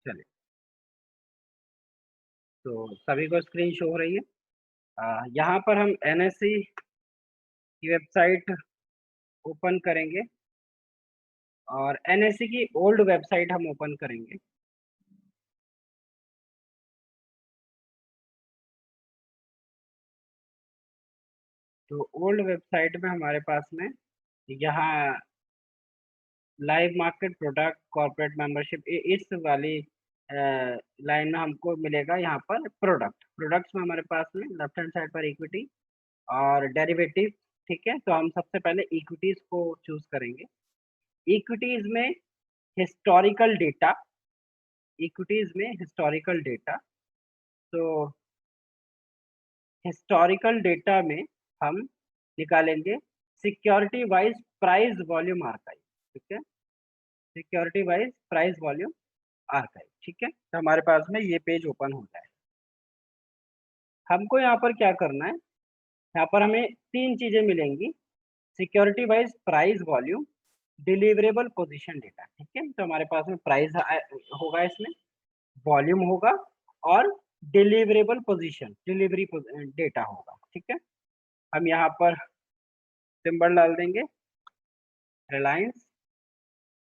चलिए, तो सभी को स्क्रीन शो हो रही है। यहाँ पर हम एनएससी की वेबसाइट ओपन करेंगे और एनएससी की ओल्ड वेबसाइट हम ओपन करेंगे। तो ओल्ड वेबसाइट में हमारे पास में यहाँ live market, product, corporate membership इस वाली लाइन में हमको मिलेगा यहाँ पर प्रोडक्ट। प्रोडक्ट्स में हमारे पास में लेफ्ट हैंड साइड पर इक्विटी और डेरिवेटिव, ठीक है? तो हम सबसे पहले इक्विटीज़ को चूज़ करेंगे। इक्विटीज़ में हिस्टोरिकल डेटा, इक्विटीज़ में हिस्टोरिकल डेटा, तो हिस्टोरिकल डेटा में हम निकालेंगे security wise price volume archive, ठीक है? Security wise price volume archive, ठीक है? तो हमारे पास में ये पेज ओपन हो जाए। हमको यहाँ पर क्या करना है, यहाँ पर हमें 3 चीज़ें मिलेंगी, security wise price volume, deliverable position data, ठीक है? तो हमारे पास में प्राइस होगा इसमें, वॉल्यूम होगा और डिलिवरेबल पोज़ीशन, डिलीवरी डेटा होगा, ठीक है? हम यहाँ पर सिंबल डाल देंगे, रिलायंस,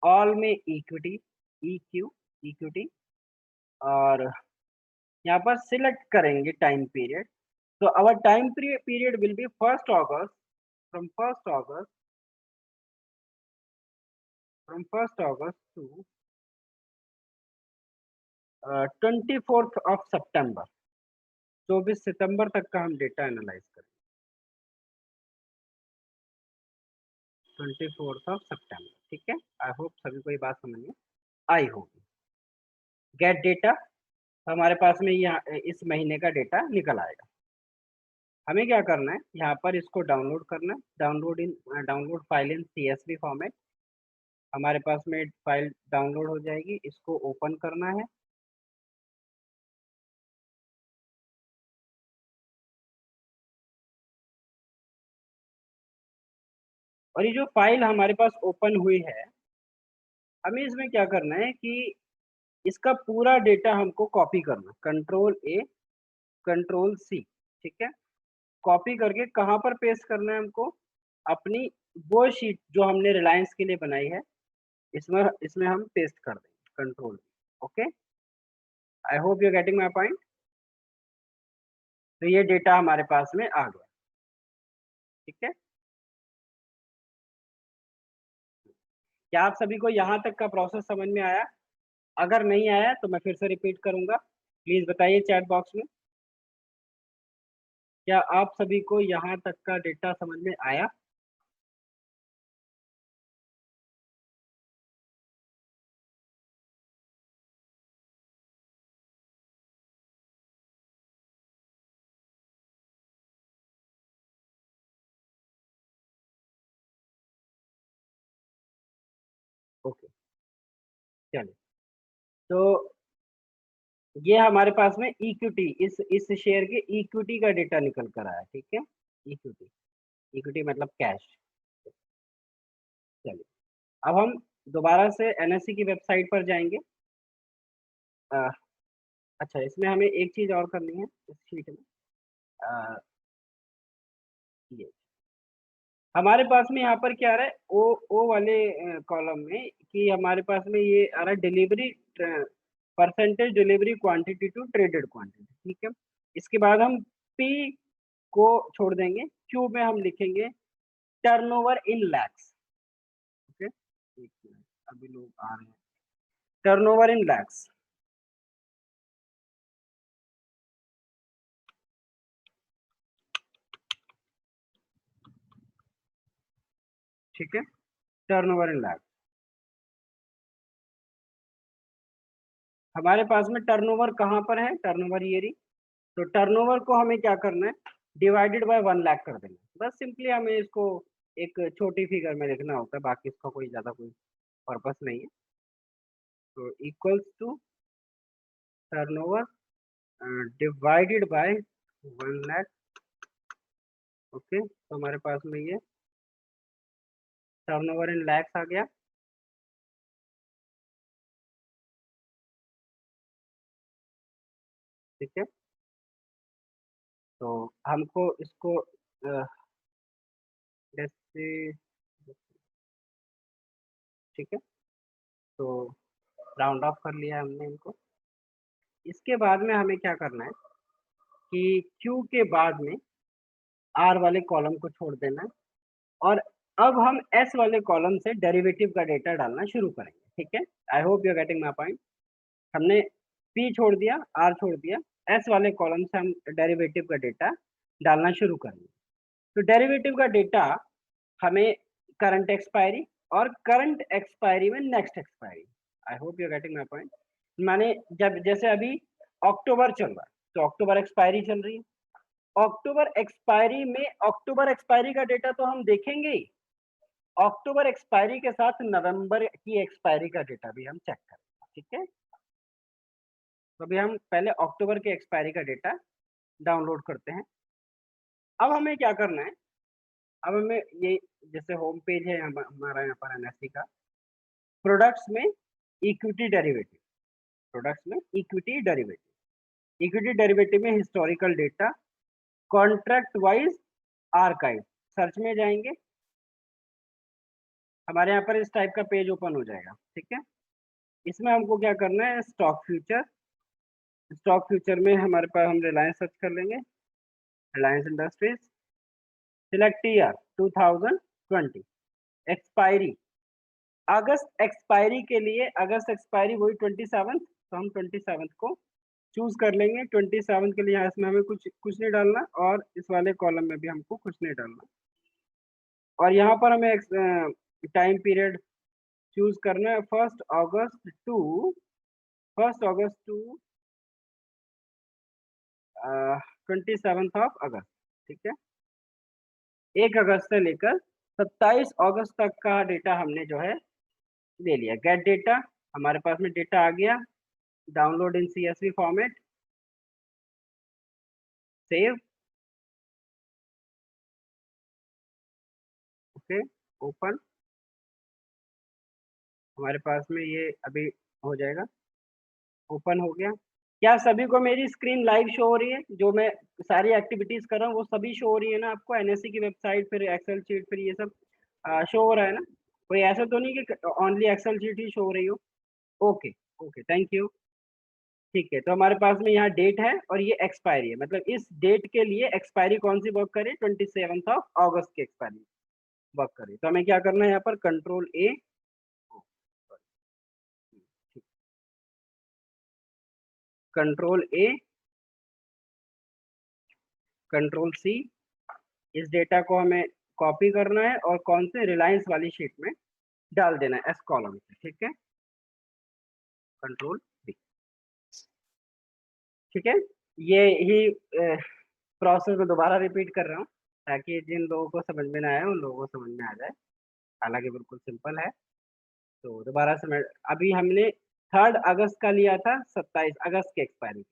ऑल में इक्विटी, ईक्यू, इक्विटी और यहाँ पर सिलेक्ट करेंगे time period. So our time period will be 1st August, from 1st August, from 1st August to 24th of September। 24 सितंबर तक का हम डेटा एनालाइज करें। 24th ऑफ सितंबर, ठीक है? आई होप सभी को ये बात समझ में आई होगी। गेट डेटा, हमारे पास में यहाँ इस महीने का डेटा निकल आएगा। हमें क्या करना है, यहाँ पर इसको डाउनलोड करना है, download file in CSV format. हमारे पास में फाइल डाउनलोड हो जाएगी, इसको ओपन करना है। और ये जो फाइल हमारे पास ओपन हुई है, हमें इसमें क्या करना है कि इसका पूरा डेटा हमको कॉपी करना, कंट्रोल ए, कंट्रोल सी, ठीक है? कॉपी करके कहाँ पर पेस्ट करना है हमको? अपनी वो शीट जो हमने रिलायंस के लिए बनाई है, इसमें इसमें हम पेस्ट कर देंगे, control, okay? I hope you are getting my point. तो ये डेटा हमारे पास में आ गया, ठीक है? क्या आप सभी को यहाँ तक का प्रोसेस समझ में आया? अगर नहीं आया तो मैं फिर से रिपीट करूँगा, प्लीज़ बताइए चैट बॉक्स में। क्या आप सभी को यहाँ तक का डेटा समझ में आया? ओके, चलिए। तो ये हमारे पास में इक्विटी, इस शेयर के इक्विटी का डेटा निकल कर आया, ठीक है? इक्विटी, इक्विटी मतलब कैश। चलिए, अब हम दोबारा से एनएससी की वेबसाइट पर जाएँगे। अ, अच्छा, इसमें हमें एक चीज़ और करनी है इस शीट में। अ, ये हमारे पास में यहाँ पर क्या आ रहा है, ओ वाले कॉलम में कि हमारे पास में ये आ रहा है delivery percentage delivery quantity to traded quantity, ठीक है? इसके बाद हम पी को छोड़ देंगे, क्यू में हम लिखेंगे टर्नओवर इन लैक्स, ओके? एक मिनट, अभी लोग आ रहे हैं। टर्नओवर इन लैक्स, ठीक है? Turnover in lakhs. हमारे पास में टर्नओवर कहाँ पर है? टर्नओवर ये रही। तो टर्नओवर को हमें क्या करना है? डिवाइडेड बाय 1 लाख कर देना है। बस सिंपली हमें इसको एक छोटी फिगर में लिखना होता है, बाकी इसका कोई ज़्यादा कोई पर्पस नहीं है। तो equals to turnover divided by 1 lakh, okay? तो हमारे पास में ये टर्नओवर इन लैक्स आ गया। ठीक है। तो हमको इसको जैसे ठीक है, तो राउंड ऑफ कर लिया हमने इनको। इसके बाद में हमें क्या करना है कि क्यू के बाद में आर वाले कॉलम को छोड़ देना है और अब हम एस वाले कॉलम से डेरिवेटिव का डेटा डालना शुरू करेंगे। ठीक है, I hope you are getting my point. हमने पी छोड़ दिया, आर छोड़ दिया, एस वाले कॉलम से हम डेरिवेटिव का डेटा डालना शुरू करेंगे। तो डेरिवेटिव का डेटा हमें करंट एक्सपायरी और करंट एक्सपायरी में next expiry, I hope you are getting my point. माने जब जैसे अभी अक्टूबर चल रहा है तो अक्टूबर एक्सपायरी चल रही है, अक्टूबर एक्सपायरी में अक्टूबर एक्सपायरी का डेटा तो हम देखेंगे ही, अक्टूबर एक्सपायरी के साथ नवंबर की एक्सपायरी का डेटा भी हम चेक करेंगे। ठीक है, तो अभी हम पहले अक्टूबर के एक्सपायरी का डेटा डाउनलोड करते हैं। अब हमें क्या करना है, अब हमें ये जैसे होम पेज है हमारा यहाँ पर एनएससी का, प्रोडक्ट्स में इक्विटी डेरिवेटिव, प्रोडक्ट्स में इक्विटी डेरिवेटिव, इक्विटी डेरिवेटिव में historical data, contract wise archive, search में जाएंगे, हमारे यहाँ पर इस टाइप का पेज ओपन हो जाएगा। ठीक है, इसमें हमको क्या करना है, स्टॉक फ्यूचर, स्टॉक फ्यूचर में हमारे पास हम रिलायंस सर्च कर लेंगे, Reliance Industries, select year 2020, expiry अगस्त एक्सपायरी के लिए, अगस्त एक्सपायरी वही 27, तो हम 27 को चूज कर लेंगे। 27 के लिए यहाँ इसमें हमें कुछ कुछ नहीं डालना और इस वाले कॉलम में भी हमको कुछ नहीं डालना और यहाँ पर हमें टाइम पीरियड चूज करना है, 1 अगस्त टू 27 ऑफ अगस्त। ठीक है, 1 अगस्त से लेकर 27 अगस्त तक का डेटा हमने जो है ले लिया। गेट डेटा, हमारे पास में डेटा आ गया, download in CSV format, save, okay, open, हमारे पास में ये अभी हो जाएगा, ओपन हो गया। क्या सभी को मेरी स्क्रीन लाइव शो हो रही है? जो मैं सारी एक्टिविटीज कर रहा हूँ वो सभी शो हो रही है ना आपको? एनएससी की वेबसाइट, फिर एक्सेल शीट, फिर ये सब शो हो रहा है ना? कोई ऐसा तो नहीं कि ओनली एक्सेल शीट ही शो हो रही हो? Okay, okay, thank you. ठीक है, तो हमारे पास में यहाँ डेट है और ये एक्सपायरी है, मतलब इस डेट के लिए एक्सपायरी कौन सी वर्क करे, 27 ऑफ अगस्त की एक्सपायरी वर्क करे। तो हमें क्या करना है, यहाँ पर control A, control A, control C, इस डेटा को हमें कॉपी करना है और कौन से, रिलायंस वाली शीट में डाल देना है, एस कॉलम से। ठीक है, कंट्रोल बी। ठीक है, ये ही प्रोसेस में दोबारा रिपीट कर रहा हूँ ताकि जिन लोगों को समझ में ना आए उन लोगों को समझ में आ जाए, हालांकि बिल्कुल सिंपल है। तो दोबारा से मैं, अभी हमने 3 अगस्त का लिया था, 27 अगस्त के एक्सपायरी।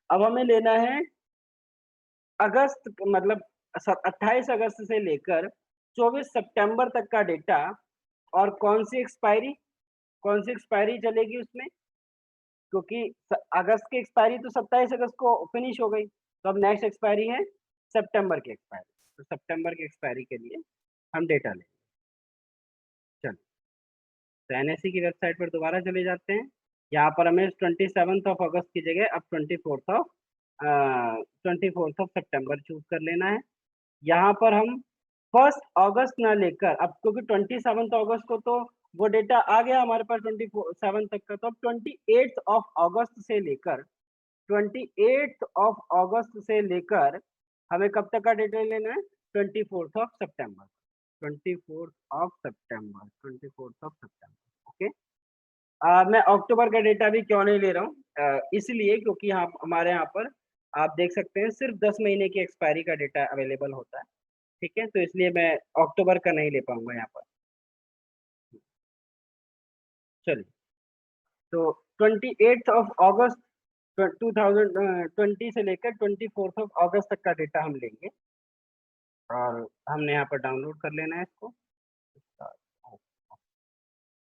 अब हमें लेना है अगस्त, मतलब 28 अगस्त से लेकर 24 सितंबर तक का डेटा, और कौन सी एक्सपायरी चलेगी उसमें, क्योंकि अगस्त की एक्सपायरी तो 27 अगस्त को फिनिश हो गई, तो अब नेक्स्ट एक्सपायरी है सितंबर की एक्सपायरी। तो सितंबर की एक्सपायरी के लिए हम डेटा लेंगे। चलो, तो एनएससी की वेबसाइट पर दोबारा चले जाते हैं। यहाँ पर हमें 27 ऑफ अगस्त की जगह अब 24 ऑफ सितंबर चूज कर लेना है। यहाँ पर हम 1 अगस्त ना लेकर, अब क्योंकि 27 अगस्त को तो वो डेटा आ गया हमारे पास 27 तक का, तो अब 28 से लेकर हमें कब तक का डेटा लेना है, 24 ऑफ सितंबर, ओके। मैं अक्टूबर का डेटा भी क्यों नहीं ले रहा हूँ, इसलिए क्योंकि यहाँ हमारे यहाँ पर आप देख सकते हैं सिर्फ 10 महीने की एक्सपायरी का डेटा अवेलेबल होता है। ठीक है, तो इसलिए मैं अक्टूबर का नहीं ले पाऊंगा यहाँ पर। चलिए, तो 28 अगस्त 2020 से लेकर 24 अगस्त तक का डेटा हम लेंगे और हमने यहाँ पर डाउनलोड कर लेना है इसको।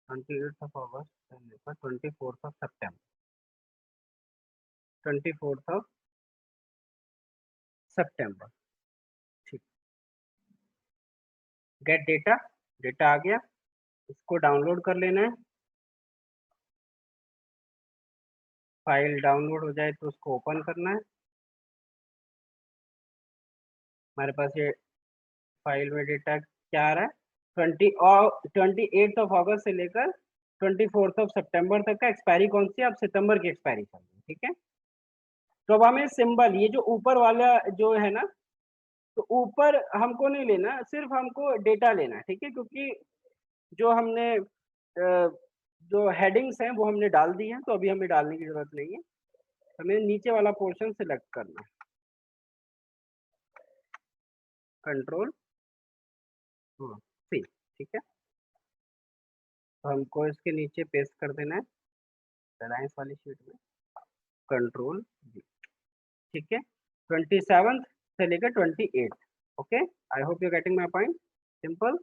28 अगस्त से लेकर 24 सितंबर, 24 ऑफ सितंबर। ठीक, गेट डेटा, डेटा आ गया, इसको डाउनलोड कर लेना है। फाइल डाउनलोड हो जाए तो उसको ओपन करना है। हमारे पास ये फाइल में डेटा क्या आ रहा है, 28 अगस्त से लेकर 24 सितंबर तक का एक्सपायरी कौन सी है, अब सितंबर की एक्सपायरी चल रही है। ठीक है, तो अब हमें सिंबल, ये जो ऊपर वाला जो है ना, तो ऊपर हमको नहीं लेना, सिर्फ हमको डेटा लेना है। ठीक है, क्योंकि जो हमने जो हेडिंग्स हैं वो हमने डाल दी हैं, तो अभी हमें डालने की जरूरत नहीं है। हमें नीचे वाला पोर्शन सिलेक्ट करना है, कंट्रोल सी। ठीक है, तो हमको इसके नीचे पेस्ट कर देना है रिलायंस वाली शीट में, कंट्रोल जी। ठीक है, 27 से लेकर 28। Okay, I hope you getting my point, simple.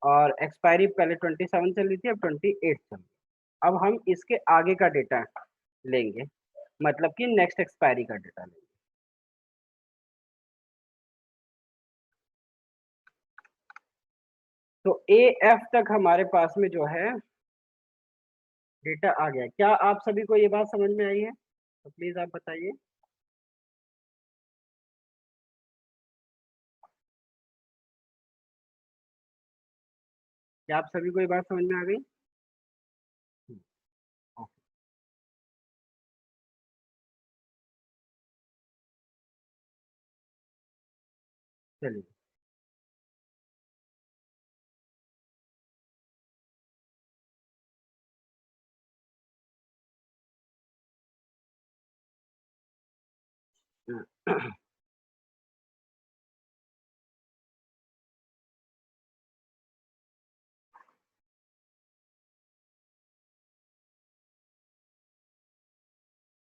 और एक्सपायरी पहले 27 चल रही थी, अब 28 चल रही है। अब हम इसके आगे का डेटा लेंगे, मतलब कि नेक्स्ट एक्सपायरी का डेटा लेंगे। तो ए एफ तक हमारे पास में जो है डेटा आ गया। क्या आप सभी को ये बात समझ में आई है? तो प्लीज आप बताइए। क्या आप सभी को ये बात समझ में आ गई? ओके, चलिए।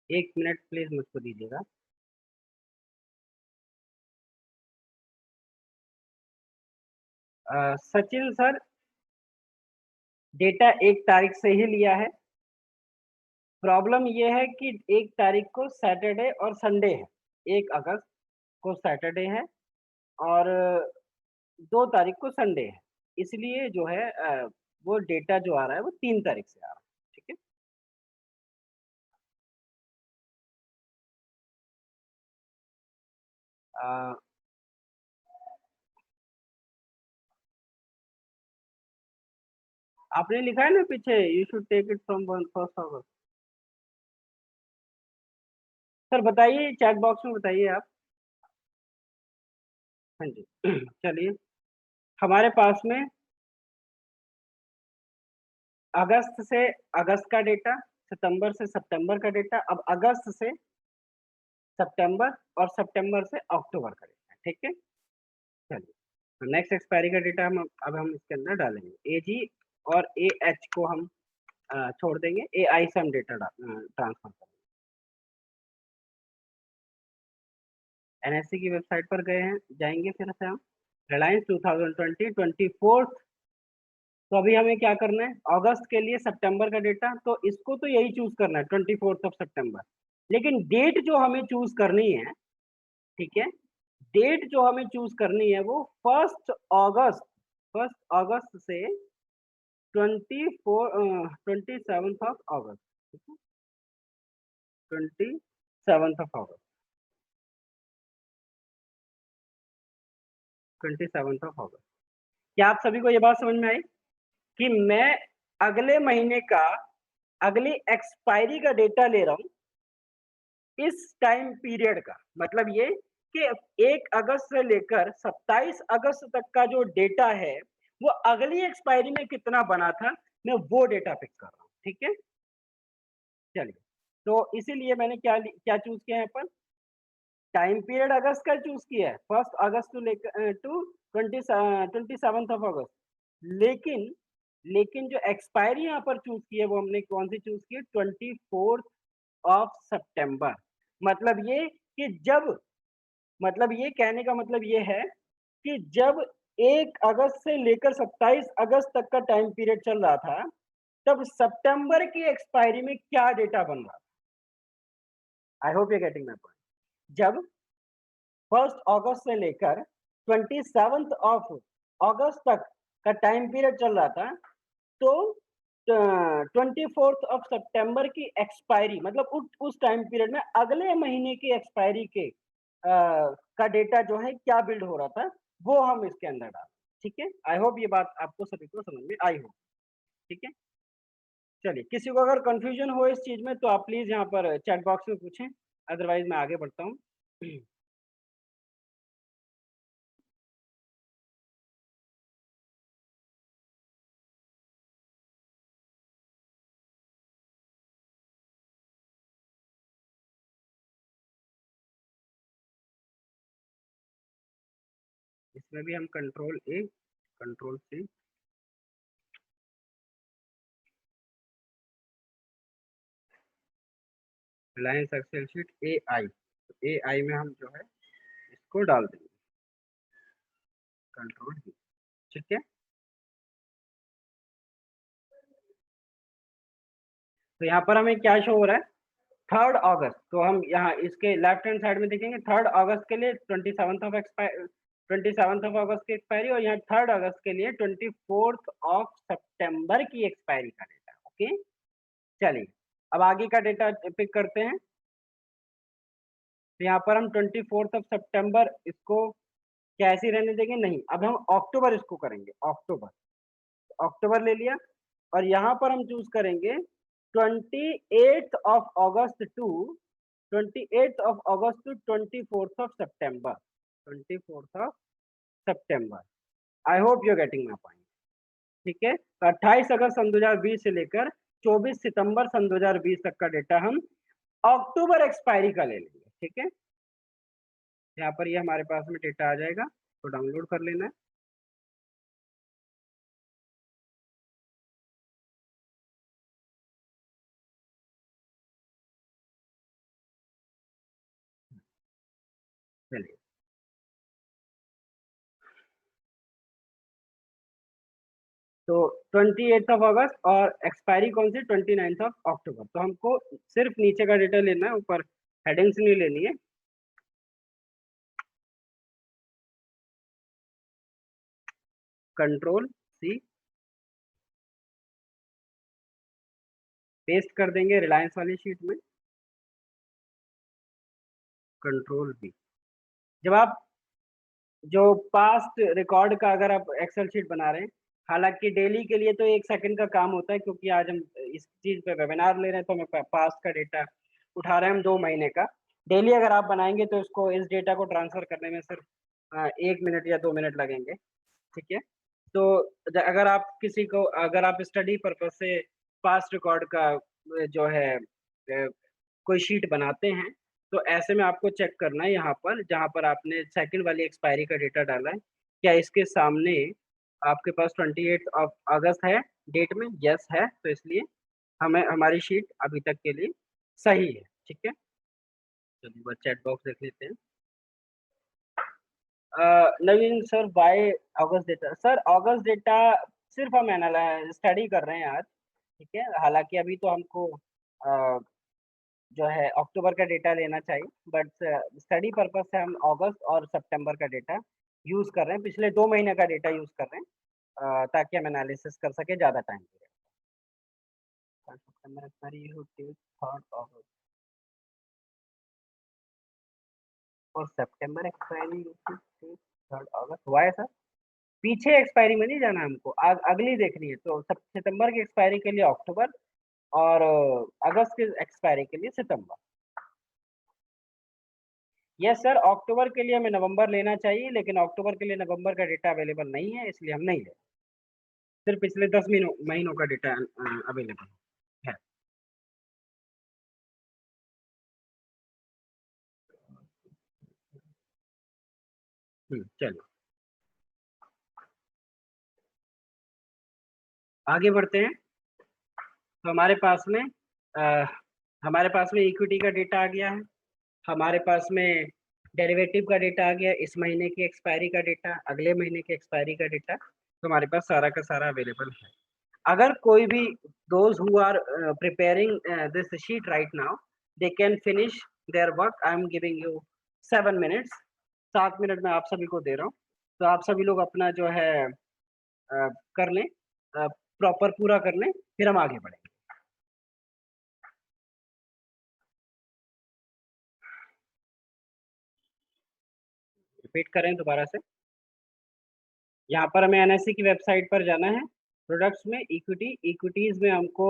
एक मिनट प्लीज मुझको दीजिएगा। सचिन सर, डेटा 1 तारीख से ही लिया है। प्रॉब्लम ये है कि 1 तारीख को सैटरडे और संडे है, 1 अगस्त को सैटरडे है और 2 तारीख को संडे है, इसलिए जो है वो डेटा जो आ रहा है वो 3 तारीख से आ रहा है। ठीक है, अ, आपने लिखा है ना पीछे, you should take it from 1 sir, बताइए चैट बॉक्स में बताइए आप। हाँ जी। चलिए, हमारे पास में अगस्त से अगस्त का डेटा, सितंबर से सितंबर का डेटा, अब अगस्त से सितंबर और सितंबर से अक्टूबर का डेटा। ठीक है, चलिए, तो नेक्स्ट एक्सपायरी का डेटा हम अब हम इसके अंदर डालेंगे। ए जी और ए एच को हम छोड़ देंगे, ए आई से हम डेटा ट्रांसफर करेंगे। एनएससी की वेबसाइट पर गए हैं, जाएंगे फिर से हम रिलायंस 2020 24। तो अभी हमें क्या करना है, अगस्त के लिए सितंबर का डेटा, तो इसको तो यही चूज करना है 24 सितंबर, लेकिन डेट जो हमें चूज करनी है, ठीक है, डेट जो हमें चूज करनी है वो 1 अगस्त, 1 अगस्त से 27 ऑफ अगस्त, ठीक है, 27 ऑफ अगस्त, 27 ऑफ अगस्त। क्या आप सभी को ये बात समझ में आई कि मैं अगले महीने का, अगली एक्सपायरी का डेटा ले रहा हूं इस टाइम पीरियड का? मतलब ये कि 1 अगस्त से लेकर 27 अगस्त तक का जो डेटा है वो अगली एक्सपायरी में कितना बना था, मैं वो डेटा पिक कर रहा हूँ। ठीक है, चलिए, तो इसीलिए मैंने क्या चूज किया है अपन, टाइम पीरियड अगस्त का चूज किया है, 1 अगस्त टू लेकर टू 27 ऑफ अगस्त। लेकिन लेकिन जो एक्सपायरी यहाँ पर चूज की है वो हमने कौन सी चूज की है, 24 सितंबर। मतलब ये कि जब, मतलब ये कहने का मतलब ये है कि जब 1 अगस्त से लेकर 27 अगस्त तक का टाइम पीरियड चल रहा था, तब सितंबर की एक्सपायरी में क्या डेटा बन रहा था, आई hope you getting my point. जब 1 अगस्त से लेकर 27 अगस्त तक का टाइम पीरियड चल रहा था, तो 24 सितंबर की एक्सपायरी मतलब उस टाइम पीरियड में अगले महीने की एक्सपायरी के का डेटा जो है क्या बिल्ड हो रहा था, वो हम इसके अंदर डाल। ठीक है, आई होप ये बात आपको सभी को समझ में आई हो। ठीक है, चलिए, किसी को अगर कंफ्यूजन हो इस चीज में तो आप प्लीज यहाँ पर चैट बॉक्स में पूछें, अदरवाइज मैं आगे बढ़ता हूँ। इसमें भी हम control A, control C, Reliance excel sheet A I, A I में हम जो है इसको डाल देंगे, कंट्रोल बी। ठीक है, तो यहाँ पर हमें क्या शो हो रहा है, 3 अगस्त। तो हम यहाँ इसके लेफ्ट हैंड साइड में देखेंगे 3 अगस्त के लिए 27 अगस्त की एक्सपायरी, और यहाँ 3 अगस्त के लिए 24 सितंबर की एक्सपायरी का डेटा। ओके, चलिए अब आगे का डेटा पिक करते हैं। तो यहाँ पर हम 24 सितंबर इसको कैसे रहने देंगे, नहीं, अब हम अक्टूबर इसको करेंगे, अक्टूबर, अक्टूबर ले लिया, और यहाँ पर हम चूज करेंगे 28 अगस्त टू 24 सितंबर, 24 सितंबर। I hope you getting my point. ठीक है, तो 28 अगस्त सन 2020 से लेकर 24 सितंबर सन 2020 तक का डेटा हम अक्टूबर एक्सपायरी का ले लेंगे। ठीक है, यहाँ पर ये हमारे पास में डेटा आ जाएगा, तो डाउनलोड कर लेना है। चलिए, तो 28 अगस्त और एक्सपायरी कौन सी, 29 अक्टूबर। तो हमको सिर्फ नीचे का डेटा लेना है, ऊपर हेडिंग्स नहीं लेनी है। कंट्रोल सी, पेस्ट कर देंगे रिलायंस वाली शीट में, कंट्रोल बी। जब आप जो पास्ट रिकॉर्ड का अगर आप एक्सेल शीट बना रहे हैं, हालांकि डेली के लिए तो 1 सेकंड का काम होता है, क्योंकि आज हम इस चीज पे वेबिनार ले रहे हैं, तो हमें पास्ट का डेटा उठा रहे हैं हम 2 महीने का। डेली अगर आप बनाएंगे तो इसको, इस डेटा को ट्रांसफर करने में सिर्फ 1 मिनट या 2 मिनट लगेंगे। ठीक है, तो अगर आप किसी को, अगर आप स्टडी पर्पज से पास्ट रिकॉर्ड का जो है कोई शीट बनाते हैं, तो ऐसे में आपको चेक करना है यहाँ पर, जहाँ पर आपने सेकंड वाली एक्सपायरी का डेटा डाला है, क्या इसके सामने आपके पास 28 अगस्त है डेट में, यस है, तो इसलिए हमें हमारी शीट अभी तक के लिए सही है। ठीक है, चलिए बस चैट बॉक्स देख लेते हैं। नवीन सर, बाय अगस्त डेटा, सर अगस्त डेटा सिर्फ हम स्टडी कर रहे हैं आज। ठीक है, हालांकि अभी तो हमको जो है अक्टूबर का डेटा लेना चाहिए, बट स्टडी पर्पज से हम अगस्त और सितंबर का डेटा यूज कर रहे हैं, पिछले 2 महीने का डेटा यूज कर रहे हैं, ताकि हम एनालिसिस कर सके ज़्यादा टाइम पीरियड। सितंबर एक्सपायरी होती है 3 अगस्त, और सितंबर एक्सपायरी होती है 3 अगस्त। हुआ है सर, पीछे एक्सपायरी में नहीं जाना हमको, अगली देखनी है, तो सितंबर की एक्सपायरी के लिए अक्टूबर, और अगस्त की एक्सपायरी के लिए सितंबर। यस सर, अक्टूबर के लिए हमें नवंबर लेना चाहिए, लेकिन अक्टूबर के लिए नवंबर का डेटा अवेलेबल नहीं है, इसलिए हम नहीं ले, सिर्फ पिछले 10 महीनों का डेटा अवेलेबल है। चलो आगे बढ़ते हैं। तो हमारे पास में इक्विटी का डेटा आ गया है, हमारे पास में डेरिवेटिव का डेटा आ गया, इस महीने की एक्सपायरी का डेटा, अगले महीने की एक्सपायरी का डेटा, तो हमारे पास सारा का सारा अवेलेबल है। अगर कोई भी those who are preparing this sheet right now, they can finish their work. I am giving you 7 minutes, 7 minute मैं आप सभी को दे रहा हूँ। तो आप सभी लोग अपना जो है कर लें, प्रॉपर पूरा कर लें, फिर हम आगे बढ़ेंगे। रिपीट करें दोबारा से। यहाँ पर हमें एनएससी की वेबसाइट पर जाना है। प्रोडक्ट्स में इक्विटीज में हमको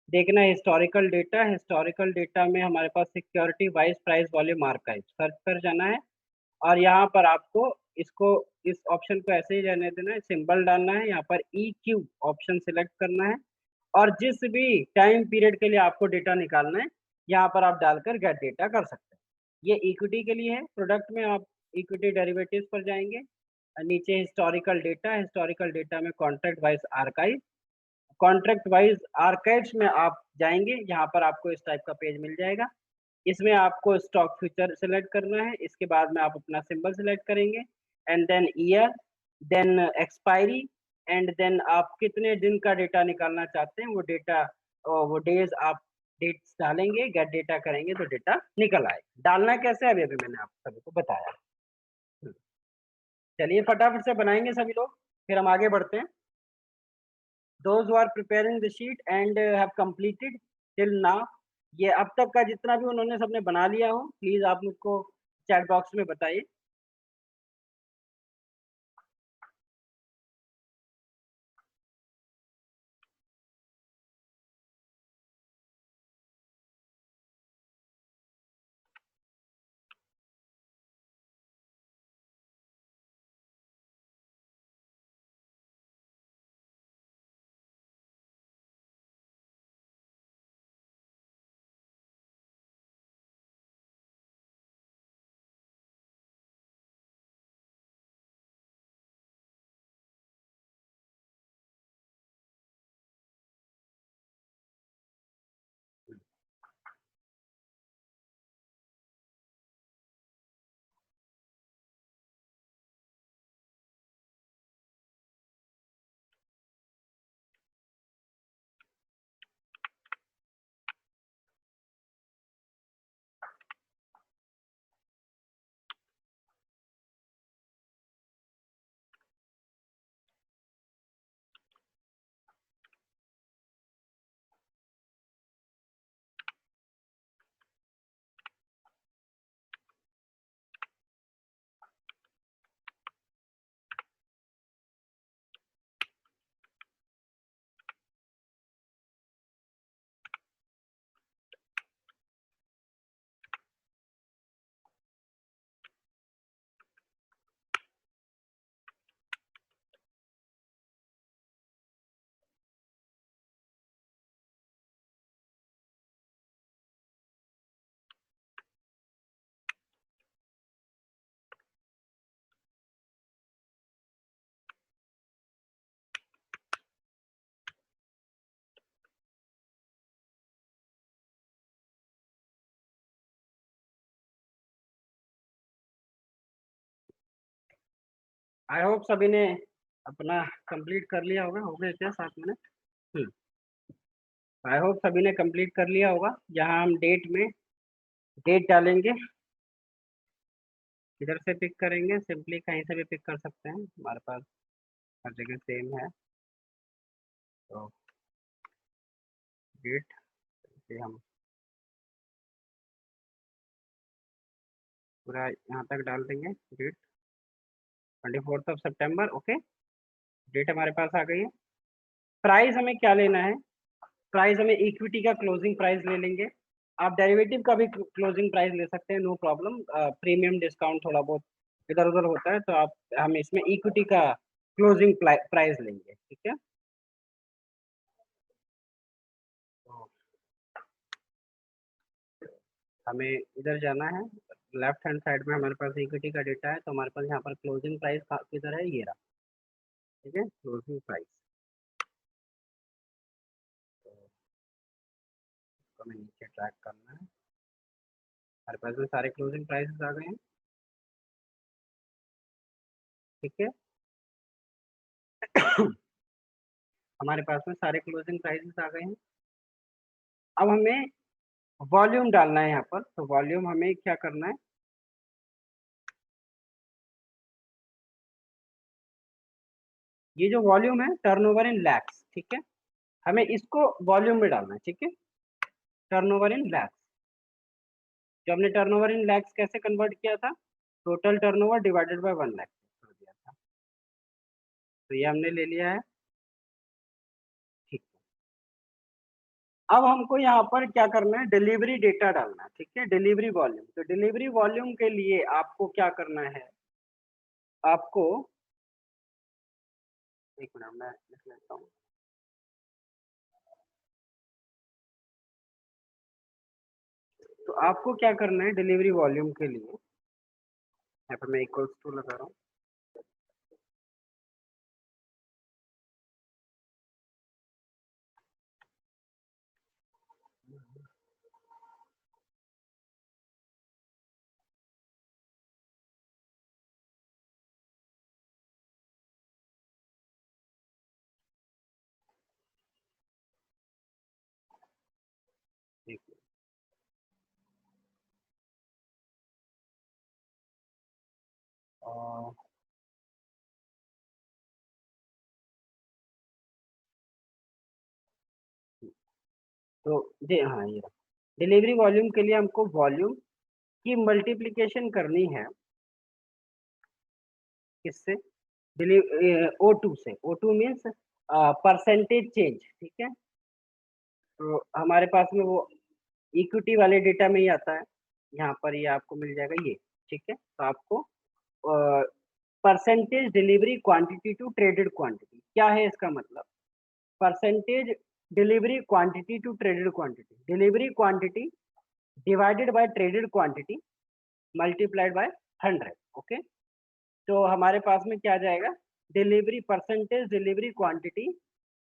देखना है हिस्टोरिकल डेटा। हिस्टोरिकल डेटा में हमारे पास security wise price volume archive search पर जाना है, और यहाँ पर आपको इसको इस ऑप्शन को ऐसे ही रहने देना है, सिंबल डालना है, यहाँ पर EQ ऑप्शन सिलेक्ट करना है, और जिस भी टाइम पीरियड के लिए आपको डेटा निकालना है यहाँ पर आप डालकर गेट डेटा कर सकते हैं। ये इक्विटी के लिए है। प्रोडक्ट में आप इक्विटी डेरिवेटिव्स पर जाएंगे, नीचे हिस्टोरिकल डेटा में contract wise archive, contract wise archives में आप जाएंगे, यहाँ पर आपको इस टाइप का पेज मिल जाएगा। इसमें आपको स्टॉक फ्यूचर सेलेक्ट करना है, इसके बाद में आप अपना सिंबल सेलेक्ट करेंगे, and then year, then expiry, and then आप कितने दिन का डेटा निकालना चाहते हैं वो डेटा, वो डेज आप डेट्स डालेंगे, गेट डेटा करेंगे तो डेटा निकल आए। डालना कैसे है अभी अभी मैंने आप सभी को बताया। चलिए फटाफट से बनाएंगे सभी लोग, फिर हम आगे बढ़ते हैं। Those who are preparing the sheet and have completed till now, ये अब तक का जितना भी उन्होंने सबने बना लिया हो, प्लीज आप मुझको चैट बॉक्स में बताइए। आई होप सभी ने अपना कंप्लीट कर लिया होगा। हो गए क्या 7 मिनट? आई होप सभी ने कंप्लीट कर लिया होगा। यहाँ हम डेट में डेट डालेंगे, किधर से पिक करेंगे, सिंपली कहीं से भी पिक कर सकते हैं, हमारे पास हर जगह सेम है। तो डेट से हम पूरा यहाँ तक डाल देंगे, डेट 24 सितंबर। ओके, डेट हमारे पास आ गई है। प्राइस हमें क्या लेना है? प्राइस हमें इक्विटी का क्लोजिंग प्राइस ले लेंगे। आप डेरिवेटिव का भी क्लोजिंग प्राइस ले सकते हैं, नो प्रॉब्लम। प्रीमियम डिस्काउंट थोड़ा बहुत इधर उधर होता है, तो आप हम इसमें इक्विटी का क्लोजिंग प्राइस लेंगे, ठीक है। तो हमें इधर जाना है, लेफ्ट हैंड साइड में हमारे पास इक्विटी का डेटा है, तो हमारे पास यहाँ पर क्लोजिंग प्राइस किधर है, ये रहा, ठीक है, क्लोजिंग प्राइस। तो हमें नीचे ट्रैक करना है। हमारे पास में सारे क्लोजिंग प्राइसेस आ गए हैं, ठीक है। हमारे पास में सारे क्लोजिंग प्राइसेस आ गए हैं। अब हमें वॉल्यूम डालना है यहाँ पर, तो वॉल्यूम हमें क्या करना है, ये जो वॉल्यूम है टर्नओवर इन लैक्स, ठीक है, हमें इसको वॉल्यूम में डालना है, ठीक है, टर्नओवर इन लैक्स। जो हमने टर्नओवर इन लैक्स कैसे कन्वर्ट किया था, total turnover divided by 1 lakh कर दिया था, तो ये हमने ले लिया है, ठीक है। अब हमको यहाँ पर क्या करना है, डिलीवरी डेटा डालना है, ठीक है, डिलीवरी वॉल्यूम। तो डिलीवरी वॉल्यूम के लिए आपको क्या करना है, आपको एक मिनट मैं लिख लेता हूँ। तो आपको क्या करना है डिलीवरी वॉल्यूम के लिए, यहाँ पर मैं इक्वल्स टू लगा रहा हूँ, ठीक है। और तो जी हाँ, ये डिलीवरी वॉल्यूम के लिए हमको वॉल्यूम की मल्टीप्लिकेशन करनी है किससे, O2 से, O2 मीन्स परसेंटेज चेंज, ठीक है। तो हमारे पास में वो इक्विटी वाले डेटा में ही आता है, यहाँ पर ये आपको मिल जाएगा ये, ठीक है। तो आपको percentage delivery quantity to traded quantity, क्या है इसका मतलब, percentage delivery quantity to traded quantity, delivery quantity divided by traded quantity multiplied by 100, okay. तो हमारे पास में क्या आ जाएगा, delivery percentage delivery quantity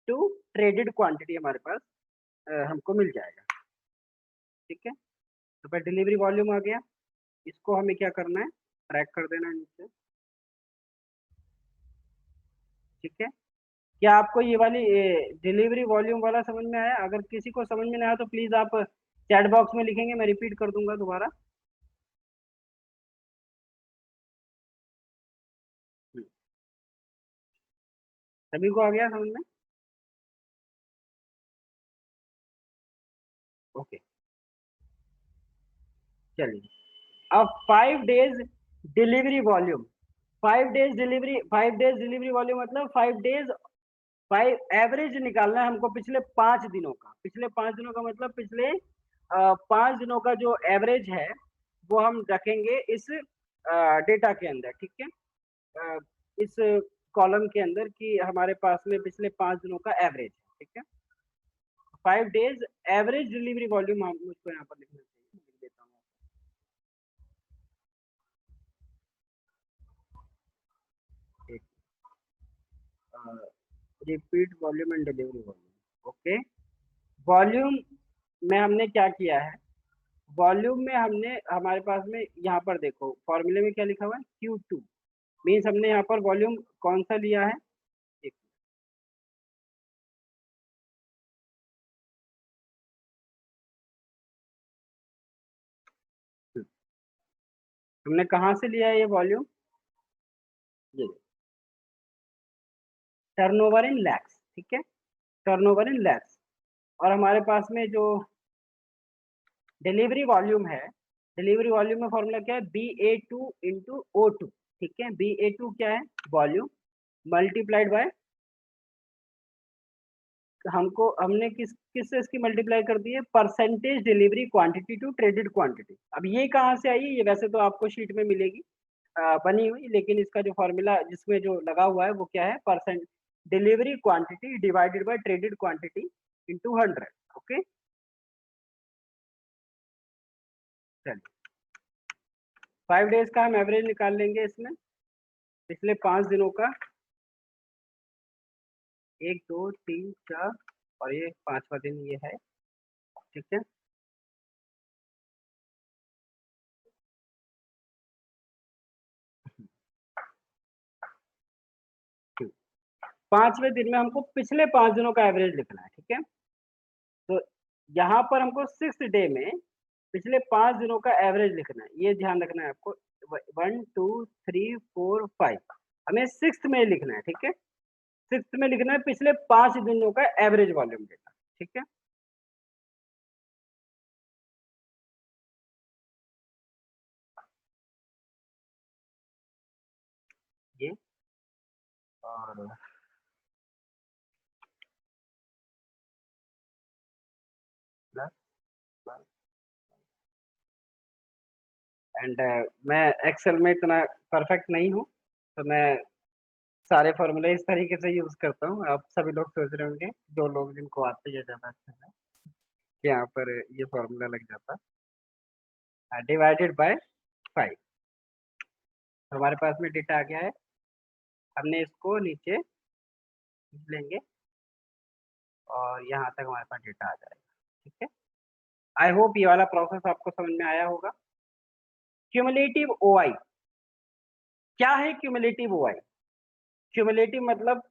to traded quantity हमारे पास हमको मिल जाएगा, ठीक है। तो फिर डिलीवरी वॉल्यूम आ गया, इसको हमें क्या करना है, ट्रैक कर देना है नीचे, ठीक है। क्या आपको ये वाली डिलीवरी वॉल्यूम वाला समझ में आया, अगर किसी को समझ में नहीं आया तो प्लीज आप चैट बॉक्स में लिखेंगे, मैं रिपीट कर दूंगा दोबारा। हम्म, सभी को आ गया समझ में, ओके। चलिए, अब 5 days delivery volume, 5 days delivery volume मतलब 5 डेज, 5 एवरेज निकालना है हमको पिछले 5 दिनों का, पिछले 5 दिनों का मतलब पिछले 5 दिनों का जो एवरेज है वो हम रखेंगे इस डेटा के अंदर, ठीक है, इस कॉलम के अंदर कि हमारे पास में पिछले 5 दिनों का एवरेज है, ठीक है। 5 डेज एवरेज डिलीवरी वॉल्यूम हम मुझको यहाँ पर लिखना चाहिए, लिख देता हूँ। Repeat volume and delivery volume, okay. Volume में हमने क्या किया है, वॉल्यूम में हमने हमारे पास में यहाँ पर देखो फॉर्मूले में क्या लिखा हुआ है, Q2 मीन्स हमने यहाँ पर वॉल्यूम कौन सा लिया है, एक, हमने कहाँ से लिया है ये वॉल्यूम, ये टर्नओवर इन लैक्स, ठीक है, टर्नओवर इन लैक्स। और हमारे पास में जो डिलीवरी वॉल्यूम है, डिलीवरी वॉल्यूम में फॉर्मूला क्या है, BA2 × O2, ठीक है, BA2 क्या है, वॉल्यूम मल्टीप्लाइड बाय, हमको हमने किस से इसकी मल्टीप्लाई कर दी है, percentage delivery quantity to traded quantity. अब ये कहाँ से आई है, ये वैसे तो आपको शीट में मिलेगी बनी हुई, लेकिन इसका जो फॉर्मूला जिसमें जो लगा हुआ है वो क्या है, percent delivery quantity divided by traded quantity into 100, okay. चलिए, 5 डेज का हम एवरेज निकाल लेंगे इसमें, पिछले 5 दिनों का, 1 2 3 4 और ये 5वां दिन ये है, ठीक है। 5वें दिन में हमको पिछले 5 दिनों का एवरेज लिखना है, ठीक है। तो यहाँ पर हमको 6th डे में पिछले 5 दिनों का एवरेज लिखना है, ये ध्यान रखना है आपको। 1 2 3 4 5 हमें 6th में लिखना है, ठीक है? 6th में लिखना है पिछले 5 दिनों का एवरेज वॉल्यूम डेटा, ठीक है? ये और प्लस प्लस एंड मैं एक्सेल में इतना परफेक्ट नहीं हूँ, तो मैं सारे फॉर्मूले इस तरीके से यूज़ करता हूँ। आप सभी लोग सोच रहे होंगे, जो लोग जिनको आते हैं ज़्यादा अच्छा है, कि यहाँ पर ये फॉर्मूला लग जाता डिवाइडेड बाय 5। हमारे पास में डेटा आ गया है, हमने इसको नीचे लिख लेंगे और यहाँ तक हमारे पास डेटा आ जाएगा, ठीक है? आई होप ये वाला प्रोसेस आपको समझ में आया होगा। क्यूमुलेटिव ओआई, क्या है क्यूमुलेटिव ओआई? क्यूमुलेटिव मतलब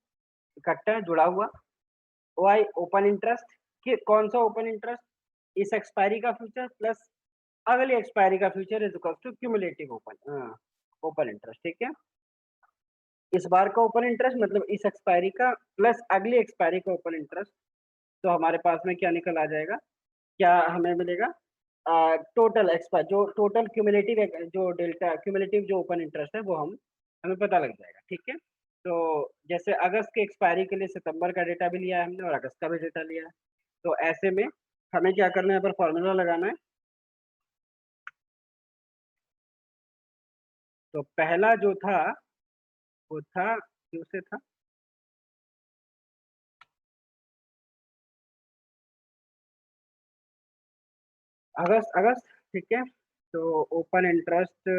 इकट्ठा जुड़ा हुआ, ओआई ओपन इंटरेस्ट, कि कौन सा ओपन इंटरेस्ट? इस एक्सपायरी का फ्यूचर प्लस अगली एक्सपायरी का future is equal to cumulative open interest, ठीक है? इस बार का ओपन इंटरेस्ट मतलब इस एक्सपायरी का प्लस अगली एक्सपायरी का ओपन इंटरेस्ट, तो हमारे पास में क्या निकल आ जाएगा? क्या हमें मिलेगा? टोटल एक्सपायर जो टोटल क्यूमुलेटिव जो डेल्टा क्यूमुलेटिव जो ओपन इंटरेस्ट है वो हमें पता लग जाएगा, ठीक है? तो जैसे अगस्त के एक्सपायरी के लिए सितंबर का डेटा भी लिया है हमने और अगस्त का भी डेटा लिया है। तो ऐसे में हमें क्या करना है, यहाँ पर फॉर्मूला लगाना है। तो पहला जो था वो था क्यू से था, अगस्त अगस्त, ठीक है? तो ओपन इंटरेस्ट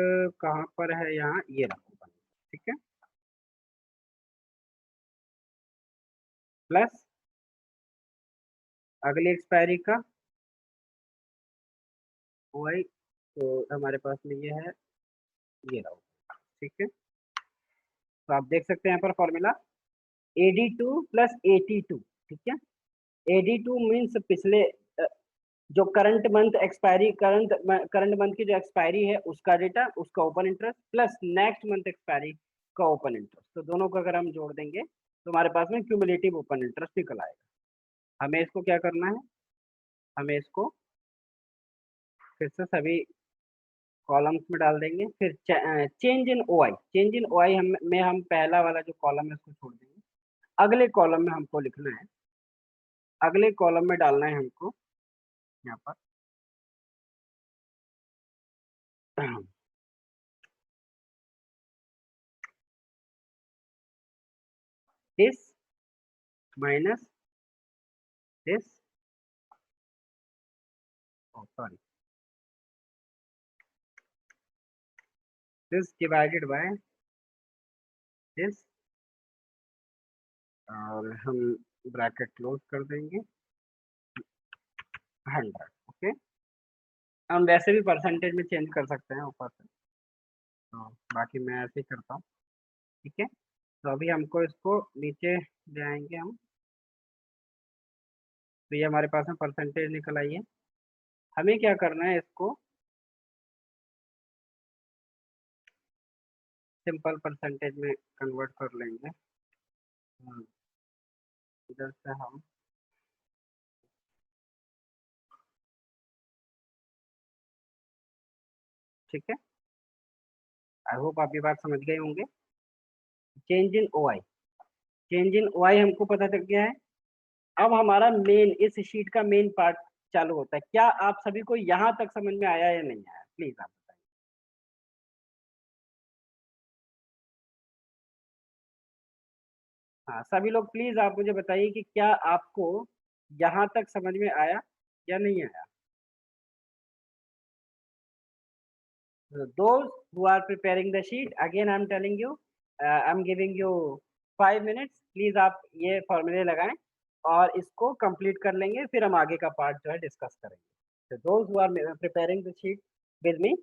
कहाँ पर है? यहाँ ये रहा ओपन, ठीक है? प्लस अगली एक्सपायरी का ओआई, तो हमारे पास में ये है, ये रहा, ठीक है? तो आप देख सकते हैं यहाँ पर फॉर्मूला AD2 प्लस AT2, ठीक है? AD2 मीन्स पिछले जो current month expiry current month की जो एक्सपायरी है उसका डेटा, उसका open interest plus next month expiry का ओपन इंटरेस्ट, तो दोनों को अगर हम जोड़ देंगे तो हमारे पास में क्यूमुलेटिव ओपन इंटरेस्ट निकल आएगा। हमें इसको क्या करना है? हमें इसको फिर से सभी कॉलम्स में डाल देंगे, फिर change in OI, change in OI हम पहला वाला जो कॉलम है उसको छोड़ देंगे। अगले कॉलम में हमको लिखना है, अगले कॉलम में डालना है हमको यहाँ पर this minus this, sorry, this divided by this, और हम ब्रैकेट क्लोज कर देंगे 100, ओके? हम वैसे भी परसेंटेज में चेंज कर सकते हैं ऊपर से, तो बाकी मैं ऐसे ही करता हूँ, ठीक है? तो अभी हमको इसको नीचे ले आएंगे हम, तो ये हमारे पास में परसेंटेज निकल आई है। हमें क्या करना है, इसको सिंपल परसेंटेज में कन्वर्ट कर लेंगे। इधर से हम ठीक है, आई होप आप ये बात समझ गए होंगे। Change in OI, change in OI हमको पता चल गया है। अब हमारा मेन इस शीट का मेन पार्ट चालू होता है। क्या आप सभी को यहाँ तक समझ में आया या नहीं आया? प्लीज आप बताइए। हाँ, सभी लोग प्लीज आप मुझे बताइए कि क्या आपको यहाँ तक समझ में आया या नहीं आया? Those who are preparing the sheet, again I'm telling you, I'm giving you 5 minutes, please आप ये फॉर्मूले लगाएं और इसको कंप्लीट कर लेंगे, फिर हम आगे का पार्ट जो है डिस्कस करेंगे। तो those who are preparing the sheet with me,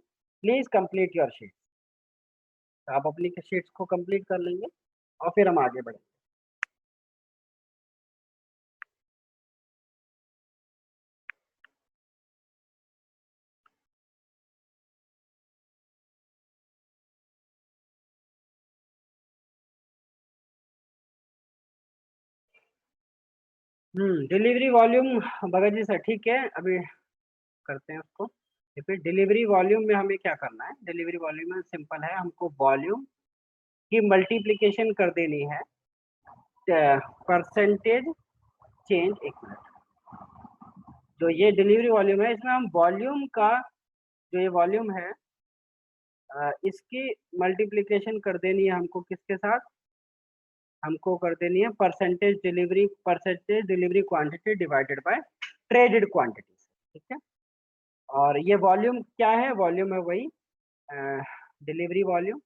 please complete your sheet। आप अपनी शीट्स को कंप्लीट कर लेंगे और फिर हम आगे बढ़ेंगे। Delivery volume Bhagat ji sir ठीक है, अभी करते हैं उसको। फिर डिलीवरी वॉल्यूम में हमें क्या करना है, डिलीवरी वॉल्यूम में सिंपल है, हमको वॉल्यूम की मल्टीप्लिकेशन कर देनी है परसेंटेज चेंज। एक मिनट, जो ये डिलीवरी वॉल्यूम है इसमें हम वॉल्यूम का, जो ये वॉल्यूम है इसकी मल्टीप्लिकेशन कर देनी है हमको किसके साथ, हमको कर देनी है percentage delivery quantity divided by traded quantity. ठीक है, और ये वॉल्यूम क्या है, वॉल्यूम है वही delivery volume.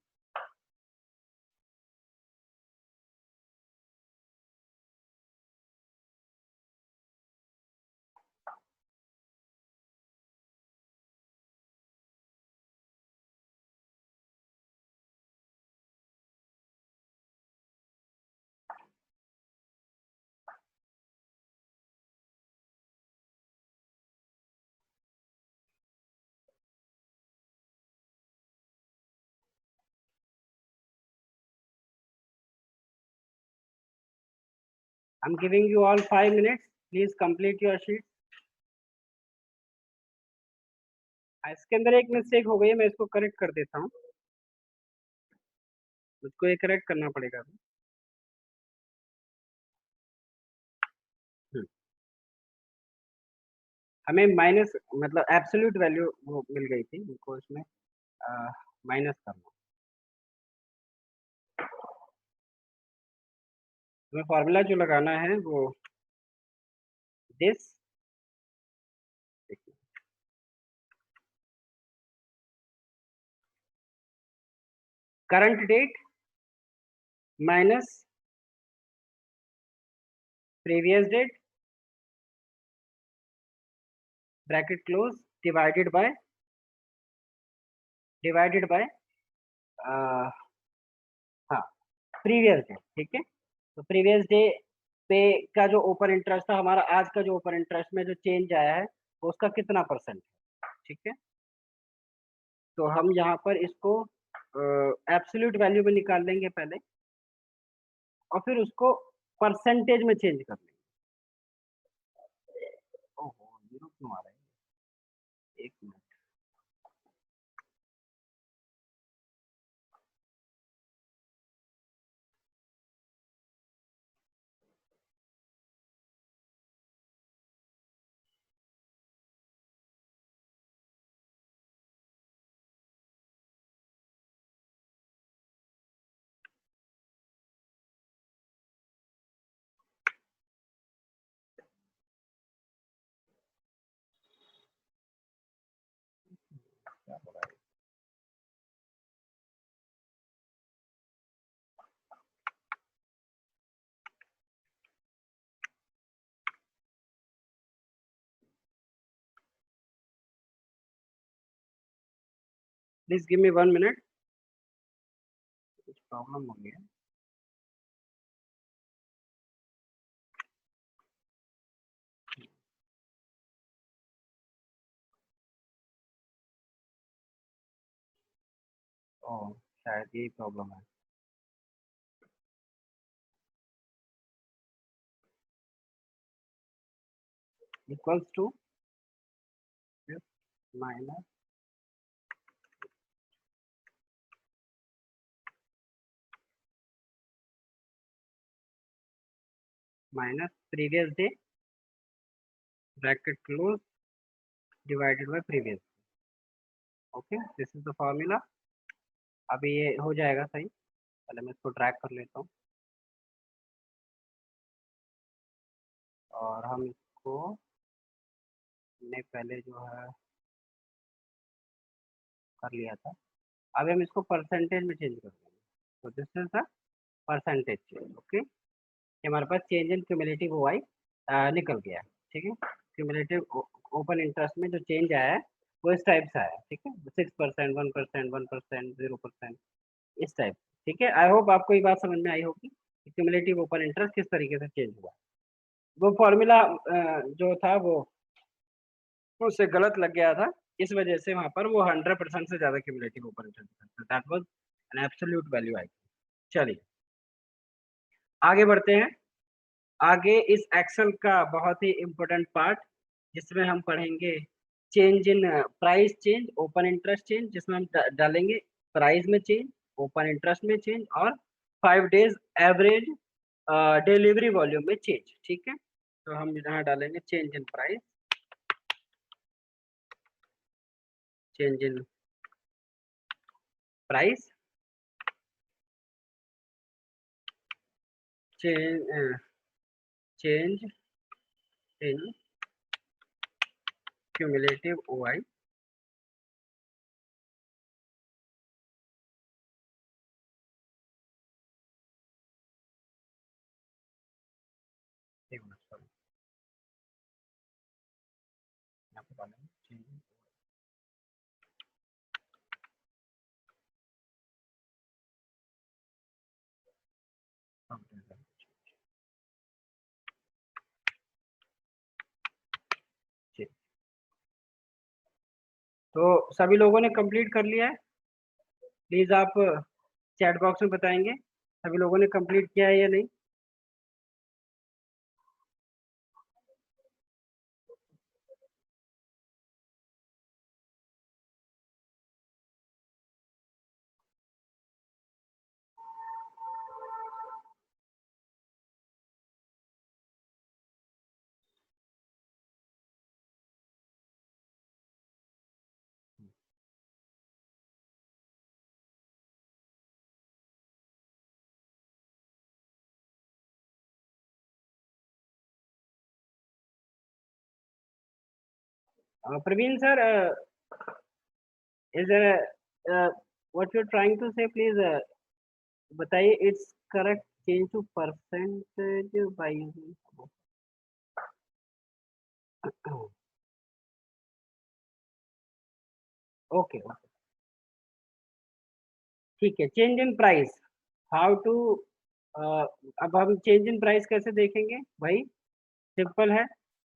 I am giving you all 5 minutes, please complete your sheet. इसके अंदर एक मिस्टेक हो गई है, मैं इसको करेक्ट कर देता हूँ, मुझको ये करेक्ट करना पड़ेगा अभी। हमें माइनस मतलब एब्सोल्यूट वैल्यू वो मिल गई थी, उनको इसमें माइनस करना। हमें फॉर्मूला जो लगाना है वो this, current date minus previous date bracket close divided by हाँ प्रीवियस डे। ठीक है, तो प्रीवियस डे पे का जो ओपन इंटरेस्ट था हमारा, आज का जो ओपन इंटरेस्ट में जो चेंज आया है वो उसका कितना परसेंट है। ठीक है, तो हम यहाँ पर इसको एब्सोल्यूट वैल्यू में निकाल लेंगे पहले, और फिर उसको परसेंटेज में चेंज कर लेंगे। ओहो, जीरो क्यों आ रहा है, एक मिनट। क्या हो रहा है, प्लीज गिव मी 1 minute, कुछ प्रॉब्लम हो गया। ओह, शायद यही प्रॉब्लम है। Equals to minus previous day bracket close divided by previous. Okay, this is the formula. अभी ये हो जाएगा सही, पहले मैं इसको ड्रैग कर लेता हूँ, और हम इसको ने पहले जो है कर लिया था, अभी हम इसको परसेंटेज में चेंज कर देंगे। तो this is the percentage change. Okay, ये हमारे पास चेंज इन क्यूमुलेटिव ओआई निकल गया है। ठीक है, क्यूमुलेटिव ओपन इंटरेस्ट में जो चेंज आया है वो इस टाइप से आया है। ठीक है, 6%, 1%, 1%, 0%, इस टाइप। ठीक है, आई होप आपको ये बात समझ में आई होगी कि क्यूमुलेटिव ओपन इंटरेस्ट किस तरीके से चेंज हुआ। वो फॉर्मूला जो था वो उससे गलत लग गया था, इस वजह से वहां पर वो 100% से ज्यादा cumulative open interest, that was an absolute value आई। चलिए आगे बढ़ते हैं। आगे इस एक्सेल का बहुत ही इम्पोर्टेंट पार्ट जिसमें हम पढ़ेंगे change in price change, open interest change, जिसमें हम डालेंगे प्राइस में चेंज, ओपन इंटरेस्ट में चेंज और 5 डेज एवरेज डिलीवरी वॉल्यूम में चेंज। ठीक है, तो हम यहाँ डालेंगे change in price, change in price, change in cumulative OI, तो सभी लोगों ने कंप्लीट कर लिया है? प्लीज आप चैट बॉक्स में बताएंगे सभी लोगों ने कंप्लीट किया है या नहीं। Praveen sir, is what you trying to say, please बताइए। It's correct change to percentage by using. Okay okay, ठीक है। Change in price, how to, अब हम चेंज इन प्राइस कैसे देखेंगे भाई? सिंपल है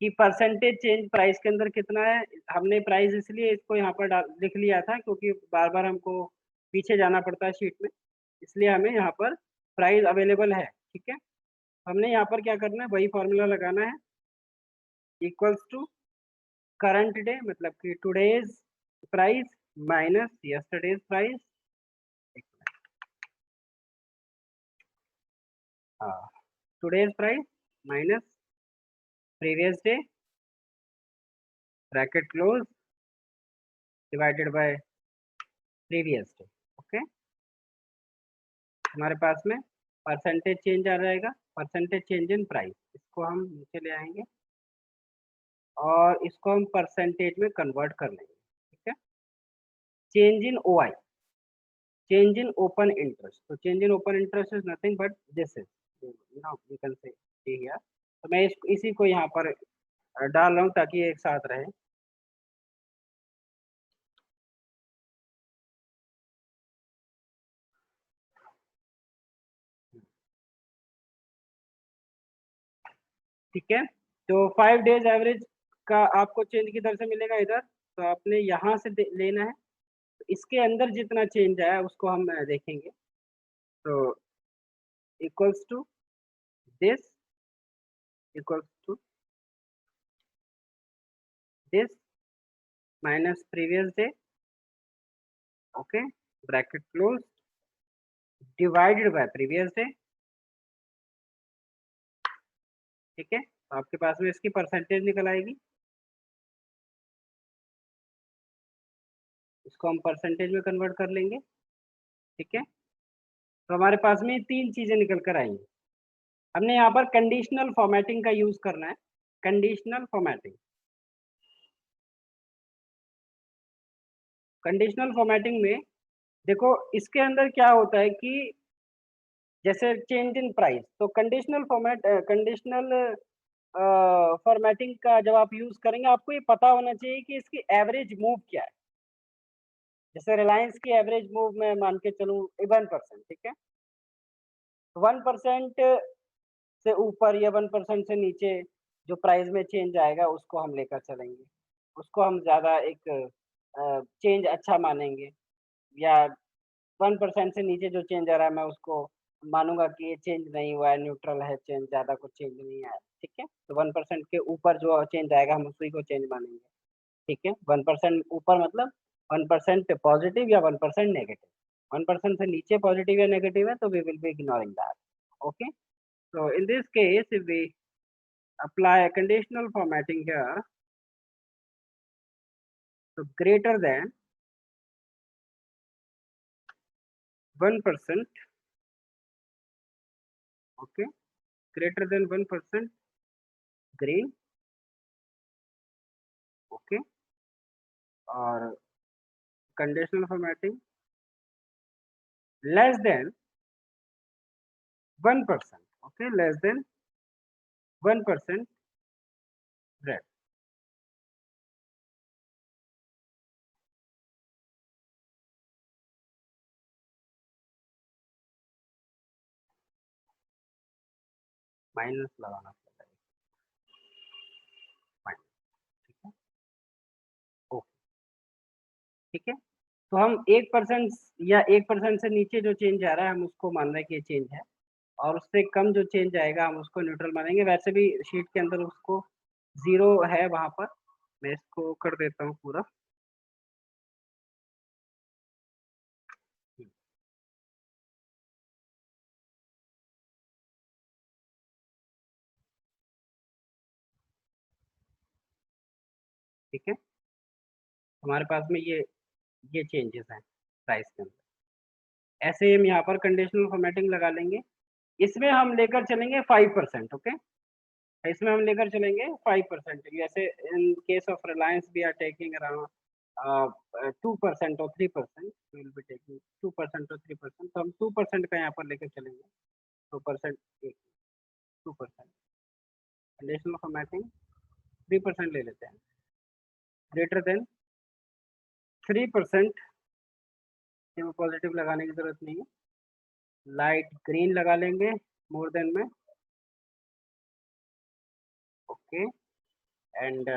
कि परसेंटेज चेंज प्राइस के अंदर कितना है। हमने प्राइस इसलिए इसको यहाँ पर लिख लिया था क्योंकि बार बार हमको पीछे जाना पड़ता है शीट में, इसलिए हमें यहाँ पर प्राइस अवेलेबल है। ठीक है, हमने यहाँ पर क्या करना है, वही फॉर्मूला लगाना है, इक्वल्स टू करंट डे, मतलब कि today's price minus yesterday's price. हाँ, today's price minus previous day bracket close divided by previous day. Okay, हमारे पास में परसेंटेज चेंज आ जाएगा, परसेंटेज चेंज इन प्राइस, इसको हम नीचे ले आएंगे और इसको हम परसेंटेज में कन्वर्ट कर लेंगे। ठीक है, change in OI, change in open interest, तो change in open interest is nothing but this is, now you can say here. तो मैं इसी को यहाँ पर डाल रहा हूँ ताकि एक साथ रहे। ठीक है, तो 5 डेज एवरेज का आपको चेंज किधर से मिलेगा? इधर, तो आपने यहाँ से लेना है, तो इसके अंदर जितना चेंज आया उसको हम देखेंगे। तो equals to this, equals to this minus previous day, okay, bracket close divided by previous day. ठीक है, तो आपके पास में इसकी परसेंटेज निकल आएगी, इसको हम परसेंटेज में कन्वर्ट कर लेंगे। ठीक है, तो हमारे पास में तीन चीजें निकल कर आएंगी। हमने यहाँ पर कंडीशनल फॉर्मेटिंग का यूज करना है, कंडीशनल फॉर्मेटिंग। कंडीशनल फॉर्मेटिंग में देखो, इसके अंदर क्या होता है कि जैसे चेंज इन प्राइस, तो कंडीशनल फॉर्मेट, कंडीशनल फॉर्मेटिंग का जब आप यूज करेंगे आपको ये पता होना चाहिए कि इसकी एवरेज मूव क्या है। जैसे रिलायंस की एवरेज मूव में मान के चलूँ 1%, ठीक है, 1% से ऊपर या 1% से नीचे जो प्राइस में चेंज आएगा उसको हम लेकर चलेंगे, उसको हम ज्यादा एक चेंज अच्छा मानेंगे। या 1% से नीचे जो चेंज आ रहा है मैं उसको मानूंगा कि ये चेंज नहीं हुआ है, न्यूट्रल है चेंज, ज्यादा कुछ चेंज नहीं आया, ठीक है। तो 1% के ऊपर जो चेंज आएगा हम उसी को चेंज मानेंगे, ठीक है। 1% ऊपर मतलब 1% पॉजिटिव या 1% नेगेटिव। 1% से नीचे पॉजिटिव या नेगेटिव है तो we will be ignoring that. Okay, so in this case if we apply a conditional formatting here, so greater than 1%, okay, greater than 1% green, okay, और conditional formatting less than 1%, okay, less than 1% red, minus लगाना पड़ता है, minus, ठीक है। Okay, ठीक है। तो हम 1% या 1% से नीचे जो चेंज आ रहा है हम उसको मान रहे हैं कि ये चेंज है, और उससे कम जो चेंज आएगा हम उसको न्यूट्रल मानेंगे। वैसे भी शीट के अंदर उसको 0 है वहां पर, मैं इसको कर देता हूँ पूरा। ठीक है, हमारे पास में ये चेंजेस हैं प्राइस के अंदर। ऐसे हम यहाँ पर कंडीशनल फॉर्मेटिंग लगा लेंगे। इसमें हम लेकर चलेंगे 5%, ओके। इसमें हम लेकर चलेंगे 5%। जैसे in case of Reliance we are taking around 2% और 3%, विल बी टेकिंग 2% और 3%, तो हम 2% का यहाँ पर लेकर चलेंगे। 2%, 2% कंडीशनल फॉर्मेटिंग, 3% ले लेते हैं। ग्रेटर देन 3%, पॉजिटिव लगाने की जरूरत नहीं है, लाइट ग्रीन लगा लेंगे मोर देन में, ओके। एंड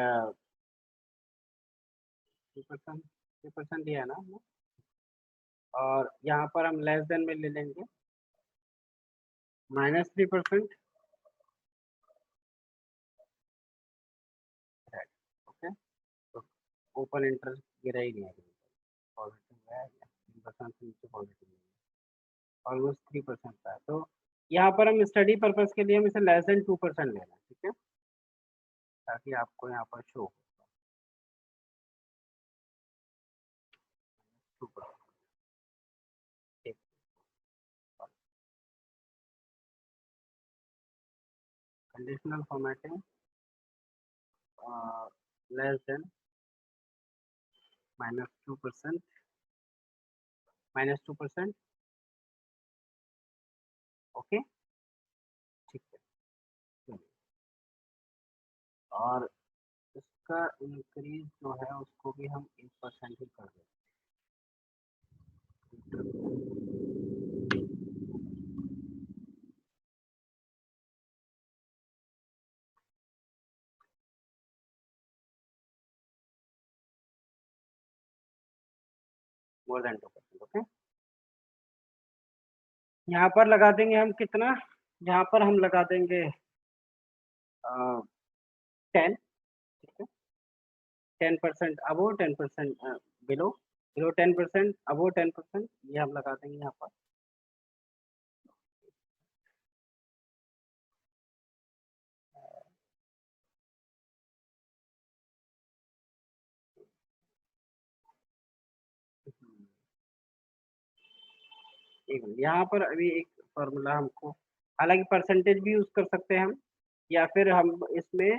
3% दिया ना हमने, और यहाँ पर हम लेस देन में ले लेंगे -3%, ओके। तो ओपन इंटरेस्ट गिरा ही नहीं है, पॉजिटिव है, 3% से नीचे पॉजिटिव नहीं है, ऑलमोस्ट 3% का है। तो यहाँ पर हम स्टडी पर्पज के लिए हम इसे लेस देन 2% ले रहे हैं, ठीक है, ताकि आपको यहाँ पर शो हो 2%, ठीक। Conditional formatting less than -2%, -2%, okay, ठीक है। चलिए, और इसका इंक्रीज जो है उसको भी हम 1% ही कर देते हैं, मोर देन 2%, ओके। यहाँ पर लगा देंगे हम कितना, यहाँ पर हम लगा देंगे 10, ठीक है। 10% अबो, 10% बिलो, बिलो 10%, अबो 10%, ये हम लगा देंगे यहाँ पर। एक मिनट, यहाँ पर अभी एक फॉर्मूला हमको, हालांकि परसेंटेज भी यूज कर सकते हैं हम, या फिर हम इसमें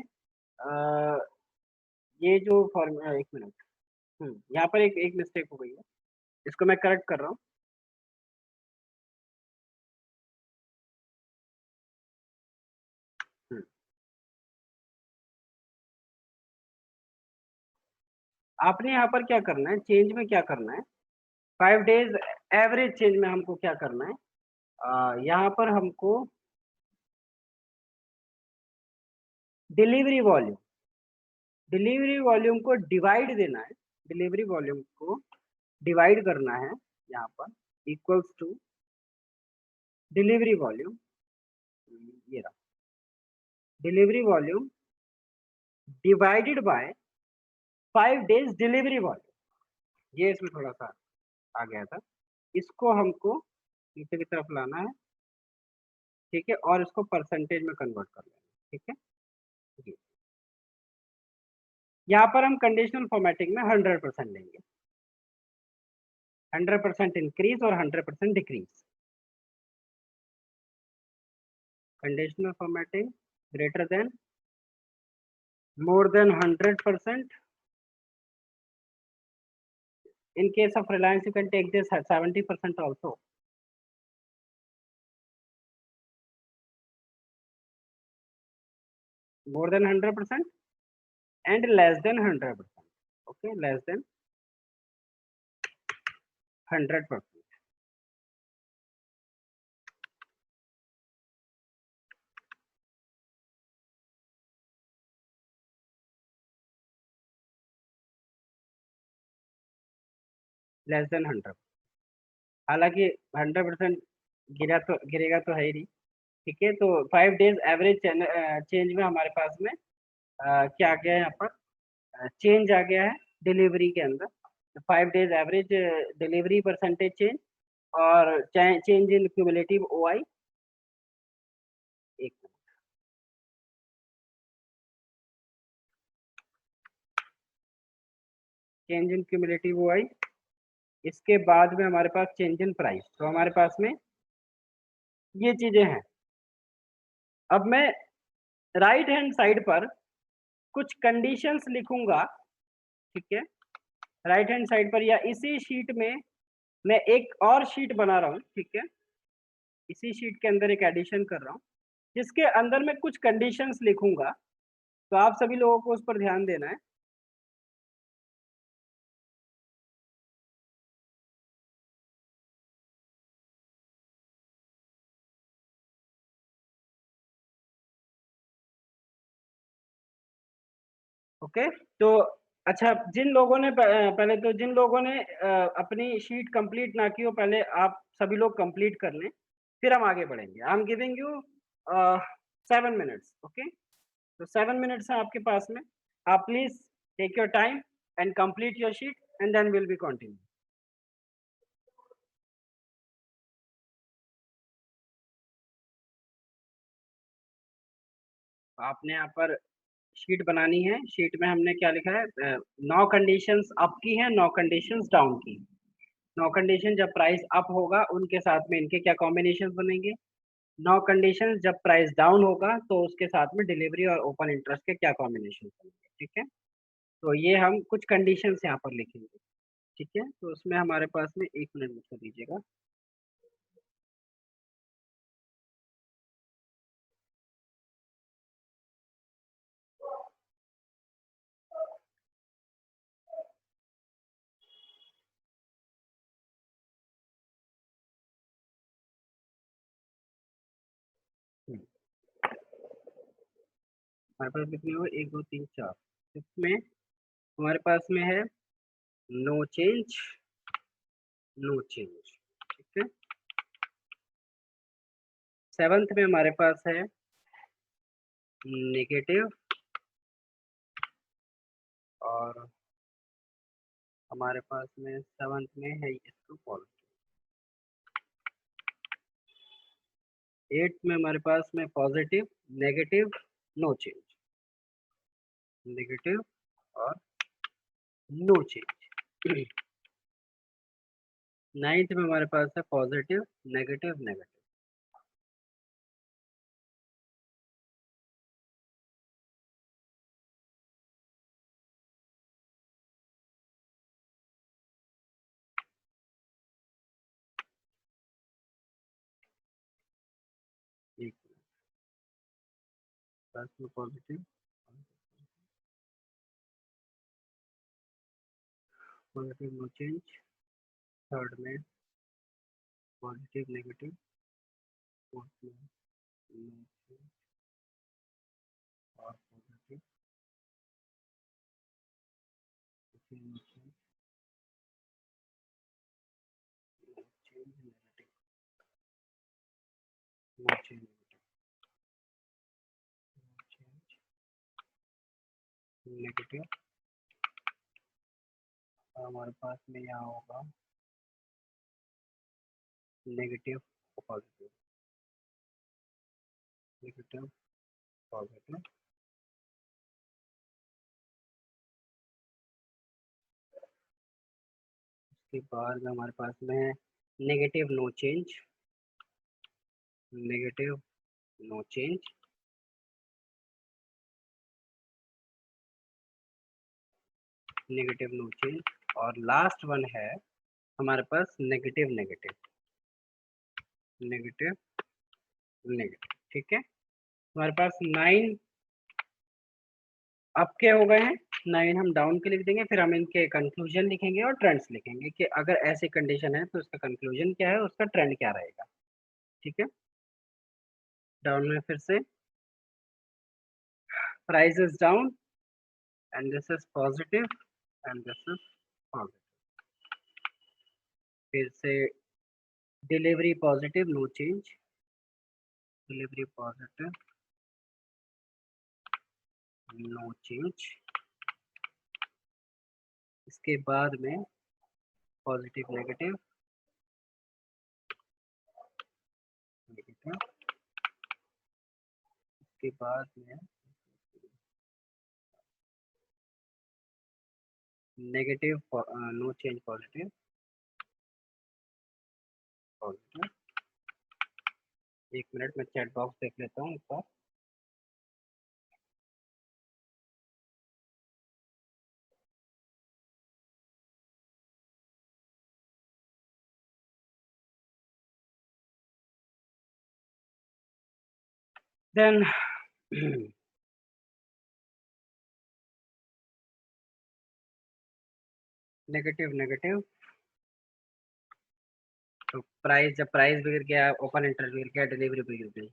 ये जो फॉर्मूला, एक मिनट, यहाँ पर एक एक मिस्टेक हो गई है, इसको मैं करेक्ट कर रहा हूँ। आपने यहाँ पर क्या करना है, चेंज में क्या करना है, 5 डेज एवरेज चेंज में हमको क्या करना है, यहाँ पर हमको डिलीवरी वॉल्यूम, डिलीवरी वॉल्यूम को डिवाइड देना है, डिलीवरी वॉल्यूम को डिवाइड करना है यहाँ पर, इक्वल्स टू डिलीवरी वॉल्यूम, ये रहा, delivery volume divided by 5 days delivery volume, ये इसमें थोड़ा-सा आ गया था। इसको हमको नीचे की तरफ लाना है, ठीक है? और इसको परसेंटेज में कन्वर्ट कर लेना है, ठीक है? जी। यहाँ पर हम कंडीशनल फॉर्मेटिंग में 100% लेंगे। 100% इंक्रीज़ और 100% decrease. Conditional formatting greater than, more than 100%. In case of Reliance, you can take this at 70% also. More than 100% and less than 100%. Okay, less than 100%. Less than 100. हालांकि 100% गिरेगा तो है ही नहीं, ठीक है? तो 5 डेज एवरेज चेंज में हमारे पास में क्या आ गया है यहाँ पर, चेंज आ गया है डिलीवरी के अंदर। 5 days average delivery percentage change और चेंज इन क्यूमुलेटिव ओआई। एक चेंज इन क्यूमुलेटिव ओआई, इसके बाद में हमारे पास चेंज इन प्राइस। तो हमारे पास में ये चीजें हैं। अब मैं राइट हैंड साइड पर कुछ कंडीशंस लिखूंगा, ठीक है? राइट हैंड साइड पर या इसी शीट में मैं एक और शीट बना रहा हूँ, ठीक है? इसी शीट के अंदर एक एडिशन कर रहा हूँ, जिसके अंदर मैं कुछ कंडीशंस लिखूंगा। तो आप सभी लोगों को उस पर ध्यान देना है। ओके, तो अच्छा, जिन लोगों ने पहले तो जिन लोगों ने अपनी शीट कंप्लीट ना की हो, पहले आप सभी लोग कंप्लीट कर लें, फिर हम आगे बढ़ेंगे। I am giving you 7 minutes. Okay, तो 7 मिनट्स हैं आपके पास में। आप please take your time and complete your sheet and then will be continue. आपने यहाँ पर शीट बनानी है। शीट में हमने क्या लिखा है, 9 कंडीशंस अप की हैं, 9 कंडीशंस डाउन की। 9 कंडीशन जब प्राइस अप होगा उनके साथ में इनके क्या कॉम्बिनेशन बनेंगे। 9 कंडीशन जब प्राइस डाउन होगा तो उसके साथ में डिलीवरी और ओपन इंटरेस्ट के क्या कॉम्बिनेशन बनेंगे, ठीक है? तो ये हम कुछ कंडीशंस यहाँ पर लिखेंगे, ठीक है? तो उसमें हमारे पास में 1 मिनट मुझको दीजिएगा। हमारे पास कितने हुए, 1 2 3 4। इसमें हमारे पास में है नो चेंज, नो चेंज, ठीक है? 7th में हमारे पास है नेगेटिव और हमारे पास में 7th में है इसको पॉजिटिव। 8th में हमारे पास में positive, negative, no change, negative और नो चेंज। 9th में हमारे पास है पॉजिटिव, नेगेटिव, नेगेटिव। एक पास में positive, positive, no change. 3rd में पॉजिटिव, नेगेटिव। 4th में नो चेंज और positive, no change, no change, negative. Negative, हमारे पास में यहाँ होगा नेगेटिव पॉजिटिव, नेगेटिव पॉजिटिव, उसके बाद में हमारे पास में है negative no change, negative no change, negative no change, और लास्ट वन है हमारे पास नेगेटिव नेगेटिव, नेगेटिव नेगेटिव। ठीक है, हमारे पास 9 अप के हो गए हैं, 9 हम डाउन के लिख देंगे, फिर हम इनके कंक्लूजन लिखेंगे और ट्रेंड्स लिखेंगे कि अगर ऐसी कंडीशन है तो उसका कंक्लूजन क्या है, उसका ट्रेंड क्या रहेगा। ठीक है, डाउन में फिर से price is down and this is positive and this is positive, फिर से delivery positive no change, delivery positive no change, इसके बाद में पॉजिटिव नेगेटिव, नेगेटिव, इसके बाद में negative no change positive, positive. एक मिनट में चैट बॉक्स देख लेता हूँ एक बार। देन नेगेटिव नेगेटिव, तो प्राइस, जब प्राइस बिगड़ गया, ओपन इंटरेस्ट बिगड़ गया, डिलीवरी बिगड़ गई,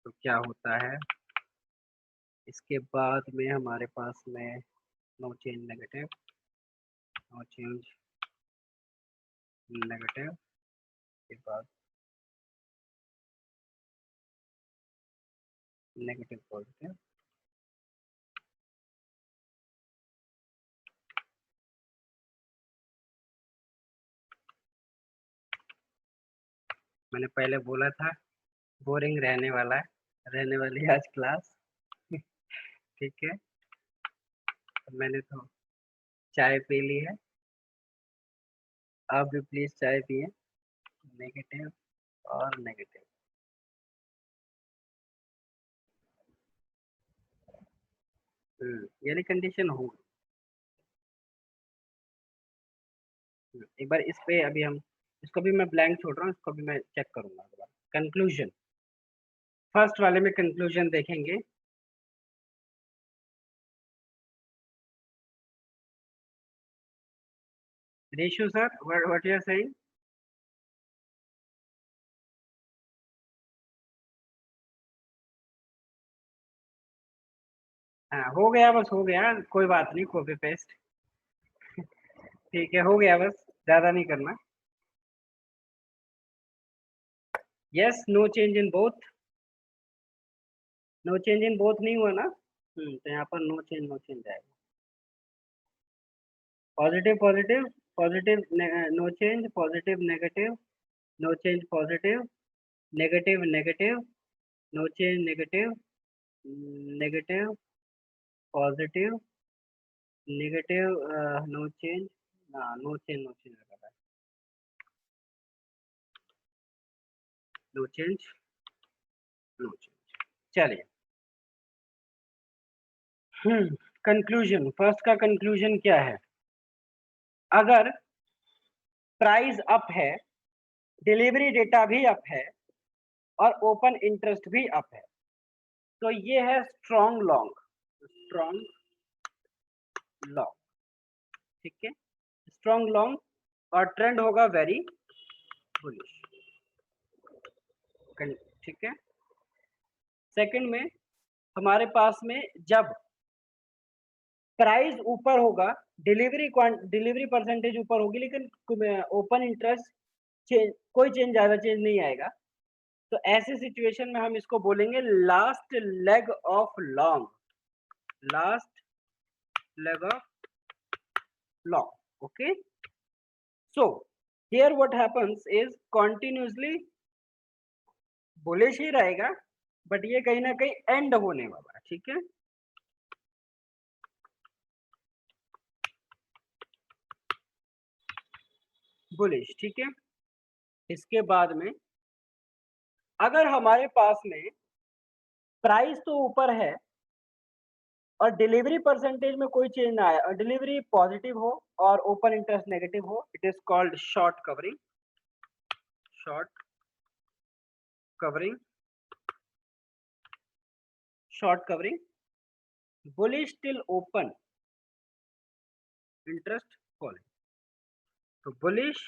तो क्या होता है, इसके बाद में हमारे पास में no change negative, no change negative, के बाद नेगेटिव पॉजिटिव, मैंने पहले बोला था बोरिंग रहने वाला है, रहने वाली है आज क्लास। ठीक है, तो मैंने तो चाय पी ली है, आप भी प्लीज चाय पिए। नेगेटिव और नेगेटिव, यानी कंडीशन होगी। एक बार इस पे अभी हम, इसको भी मैं ब्लैंक छोड़ रहा हूँ, इसको भी मैं चेक करूंगा। कंक्लूजन, फर्स्ट वाले में कंक्लूजन देखेंगे। Reshu sir, what you are saying? हाँ हो गया, बस हो गया, कोई बात नहीं, कॉपी पेस्ट। ठीक है, हो गया, बस ज्यादा नहीं करना। Yes, no change in both, no change in both नहीं हुआ ना। तो यहाँ पर नो चेंज, नो चेंज आएगा। Positive positive, positive no change, positive negative, no change positive, negative negative, no change negative, negative positive, negative no change, no change, no change लगा है, no change, no change. चलिए, conclusion, first का conclusion क्या है, अगर price up है, delivery data भी up है, और ओपन इंटरेस्ट भी अप है, तो ये है स्ट्रॉन्ग लॉन्ग, स्ट्रॉन्ग लॉन्ग। ठीक है, स्ट्रॉन्ग लॉन्ग, और ट्रेंड होगा वेरी बुलिश। ठीक है, सेकंड में हमारे पास में जब प्राइस ऊपर होगा, डिलीवरी परसेंटेज ऊपर होगी, लेकिन ओपन इंटरेस्ट कोई चेंज, ज्यादा चेंज नहीं आएगा, तो ऐसे सिचुएशन में हम इसको बोलेंगे last leg of long, last leg of long. Okay, so here what happens is continuously bullish ही रहेगा, बट ये कहीं ना कहीं एंड होने वाला है, ठीक है। बुलिश, ठीक है। इसके बाद में अगर हमारे पास में प्राइस तो ऊपर है और डिलीवरी परसेंटेज में कोई चेंज ना आए और डिलीवरी पॉजिटिव हो और ओपन इंटरेस्ट नेगेटिव हो, it is called short covering. Short covering, short covering. Bullish till open interest falling, तो bullish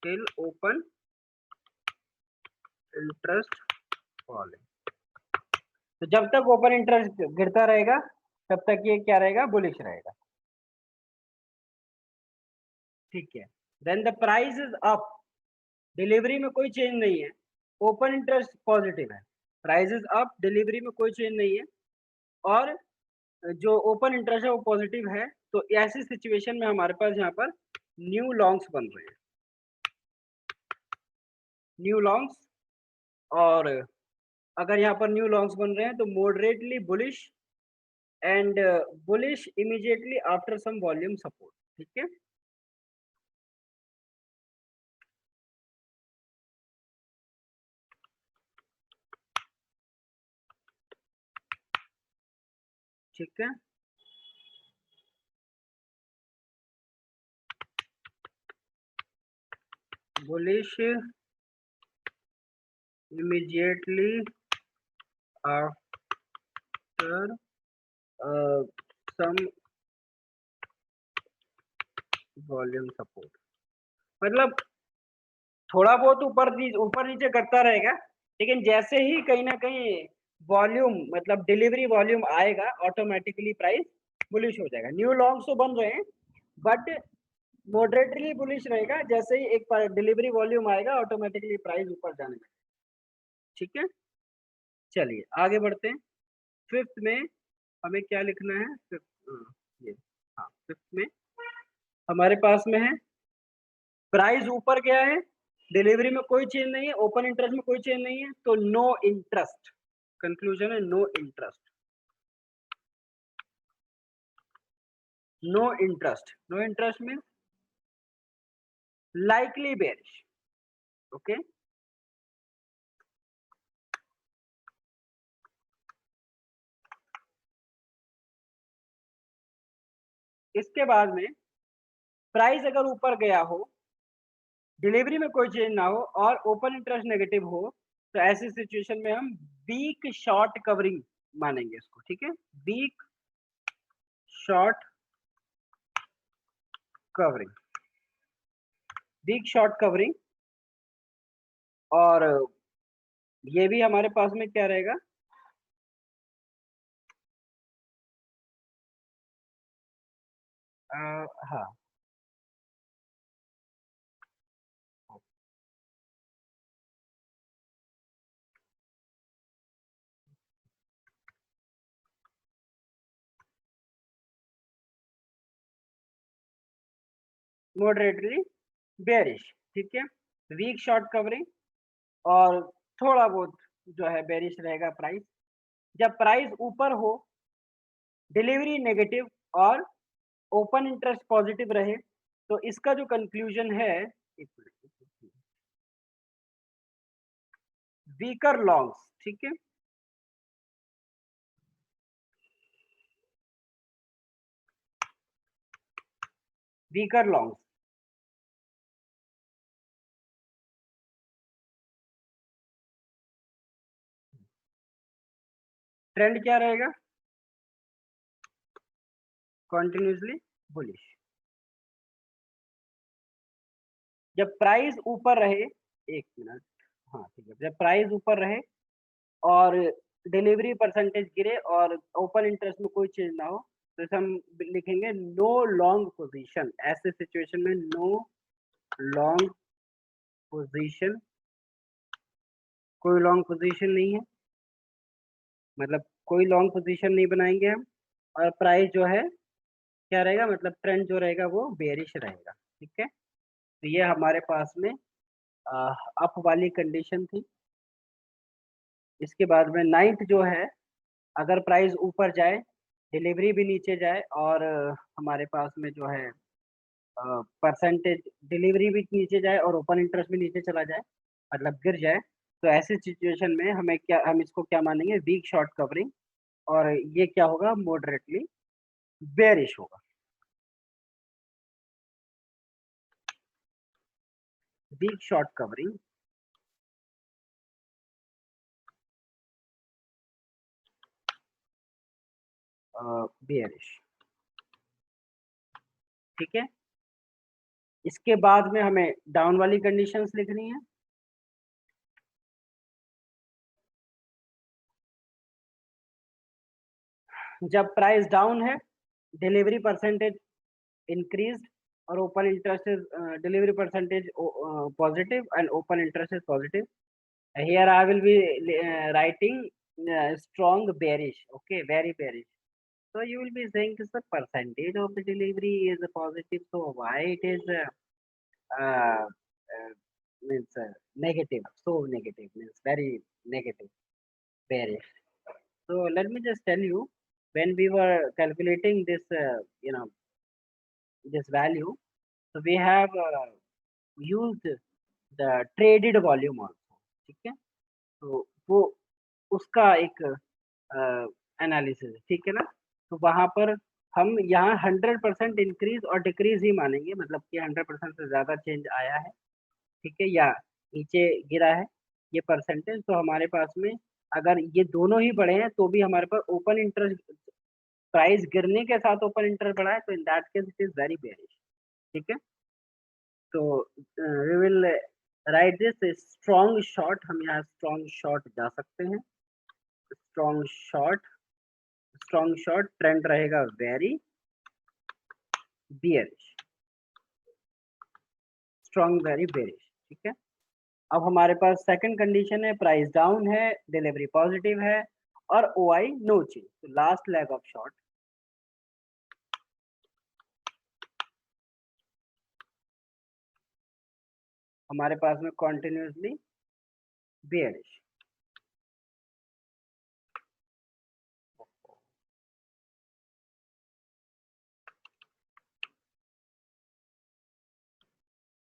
till open interest falling, तो जब तक ओपन इंटरेस्ट गिरता रहेगा तब तक ये क्या रहेगा, बुलिश रहेगा, ठीक है। Then the price is up, delivery में कोई चेंज नहीं है, ओपन इंटरेस्ट पॉजिटिव है, प्राइस इज अप, डिलीवरी में कोई चेंज नहीं है और जो ओपन इंटरेस्ट है वो पॉजिटिव है, तो ऐसी सिचुएशन में हमारे पास यहाँ पर न्यू लॉन्ग्स बन रहे हैं, न्यू लॉन्ग्स। और अगर यहाँ पर न्यू लॉन्ग्स बन रहे हैं तो moderately bullish and bullish immediately after some volume support, ठीक है। ठीक है, bullish immediately after some volume support, मतलब थोड़ा बहुत ऊपर नीचे करता रहेगा, लेकिन जैसे ही कहीं ना कहीं वॉल्यूम मतलब डिलीवरी वॉल्यूम आएगा ऑटोमेटिकली प्राइस बुलिश हो जाएगा। न्यू लॉन्ग्स तो बन रहे हैं बट मॉडरेटली बुलिश रहेगा, जैसे ही एक डिलीवरी वॉल्यूम आएगा ऑटोमेटिकली प्राइस ऊपर जाने लगेगा, ठीक है। चलिए आगे बढ़ते हैं। फिफ्थ में हमें क्या लिखना है, ये हाँ, फिफ्थ में हमारे पास में है प्राइस ऊपर गया है, डिलीवरी में कोई चेंज नहीं है, ओपन इंटरेस्ट में कोई चेंज नहीं है, तो नो इंटरेस्ट, कंक्लूजन है no interest, no interest. No interest means likely bearish, okay. इसके बाद में प्राइस अगर ऊपर गया हो, डिलीवरी में कोई चेंज ना हो और ओपन इंटरेस्ट नेगेटिव हो, तो ऐसी सिचुएशन में हम वीक शॉर्ट कवरिंग मानेंगे इसको, ठीक है। Weak short covering, weak short covering. और ये भी हमारे पास में क्या रहेगा, हाँ मॉडरेटली बेरिश, ठीक है। वीक शॉर्ट कवरिंग और थोड़ा बहुत जो है बेरिश रहेगा प्राइस। जब प्राइस ऊपर हो, डिलीवरी नेगेटिव और ओपन इंटरेस्ट पॉजिटिव रहे, तो इसका जो कंक्लूजन है, वीकर लॉन्ग्स, ठीक है। वीकर लॉन्ग्स, ट्रेंड क्या रहेगा, कंटिन्यूसली बुलिश। जब प्राइस ऊपर रहे, एक मिनट, हाँ ठीक है, जब प्राइस ऊपर रहे और डिलीवरी परसेंटेज गिरे और ओपन इंटरेस्ट में कोई चेंज ना हो, तो इसे हम लिखेंगे नो लॉन्ग पोजीशन। ऐसे सिचुएशन में नो लॉन्ग पोजीशन, कोई लॉन्ग पोजीशन नहीं है, मतलब कोई लॉन्ग पोजीशन नहीं बनाएंगे हम, और प्राइस जो है क्या रहेगा, मतलब ट्रेंड जो रहेगा वो बेयरिश रहेगा। ठीक है, तो ये हमारे पास में अप वाली कंडीशन थी। इसके बाद में नाइन्थ जो है, अगर प्राइस ऊपर जाए, डिलीवरी भी नीचे जाए, और हमारे पास में जो है परसेंटेज डिलीवरी भी नीचे जाए और ओपन इंटरेस्ट भी नीचे चला जाए, मतलब गिर जाए, तो ऐसी सिचुएशन में हम इसको क्या मानेंगे, वीक शॉर्ट कवरिंग, और ये क्या होगा, मॉडरेटली बेयरिश होगा। Weak short covering bearish. ठीक है, इसके बाद में हमें डाउन वाली कंडीशंस लिखनी है। जब प्राइस डाउन है, delivery percentage increased or open interest is delivery percentage positive and open interest is positive. Here I will be writing strong bearish, okay, very bearish. So you will be saying is the percentage of the delivery is positive, so why it is uh, uh, means negative, so negative means very negative, bearish. So let me just tell you, when we were calculating this this value, so we have used the traded volume also। ठीक है, तो वो उसका एक analysis, ठीक है ना। तो वहां पर हम यहाँ 100% इंक्रीज और डिक्रीज ही मानेंगे, मतलब कि 100% से ज्यादा चेंज आया है, ठीक है, या नीचे गिरा है ये परसेंटेज, तो हमारे पास में अगर ये दोनों ही बढ़े हैं तो भी हमारे पास ओपन इंटरेस्ट, प्राइस गिरने के साथ ओपन इंटरेस्ट बढ़ा है, तो in that case it is very bearish. ठीक है, तो we will write this strong short, हम यहाँ स्ट्रॉन्ग शॉर्ट जा सकते हैं। Strong short, strong short trend रहेगा very bearish, strong very bearish. ठीक है, अब हमारे पास सेकंड कंडीशन है, प्राइस डाउन है, डिलीवरी पॉजिटिव है, और ओ आई नो चेंज, तो लास्ट लेग ऑफ शॉर्ट हमारे पास में कॉन्टिन्यूसली बेयरिश।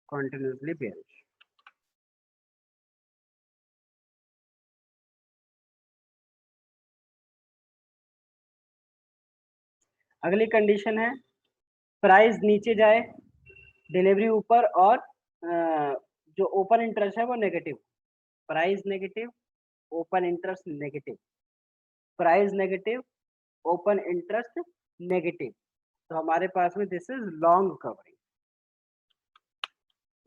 Continuously bearish. अगली कंडीशन है, प्राइस नीचे जाए, डिलीवरी ऊपर, और जो ओपन इंटरेस्ट है वो negative, price negative, open interest negative, price negative, open interest negative, तो हमारे पास में this is long covering,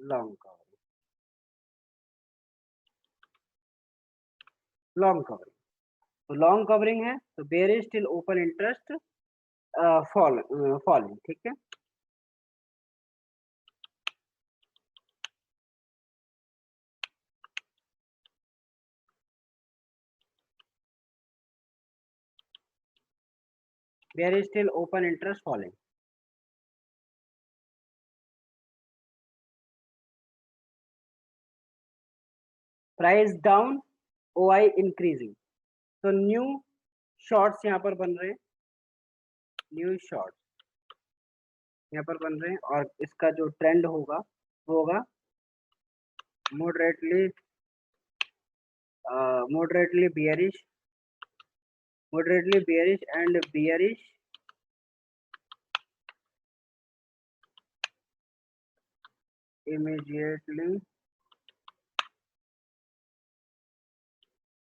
long covering, long covering. तो लॉन्ग कवरिंग है, तो bearish till open interest falling. ठीक है, bearish till open interest falling. Price down, O I increasing, तो न्यू शॉर्ट्स यहाँ पर बन रहे हैं, न्यू शॉर्ट यहाँ पर बन रहे हैं, और इसका जो ट्रेंड होगा वो होगा moderately moderately bearish, moderately bearish and bearish immediately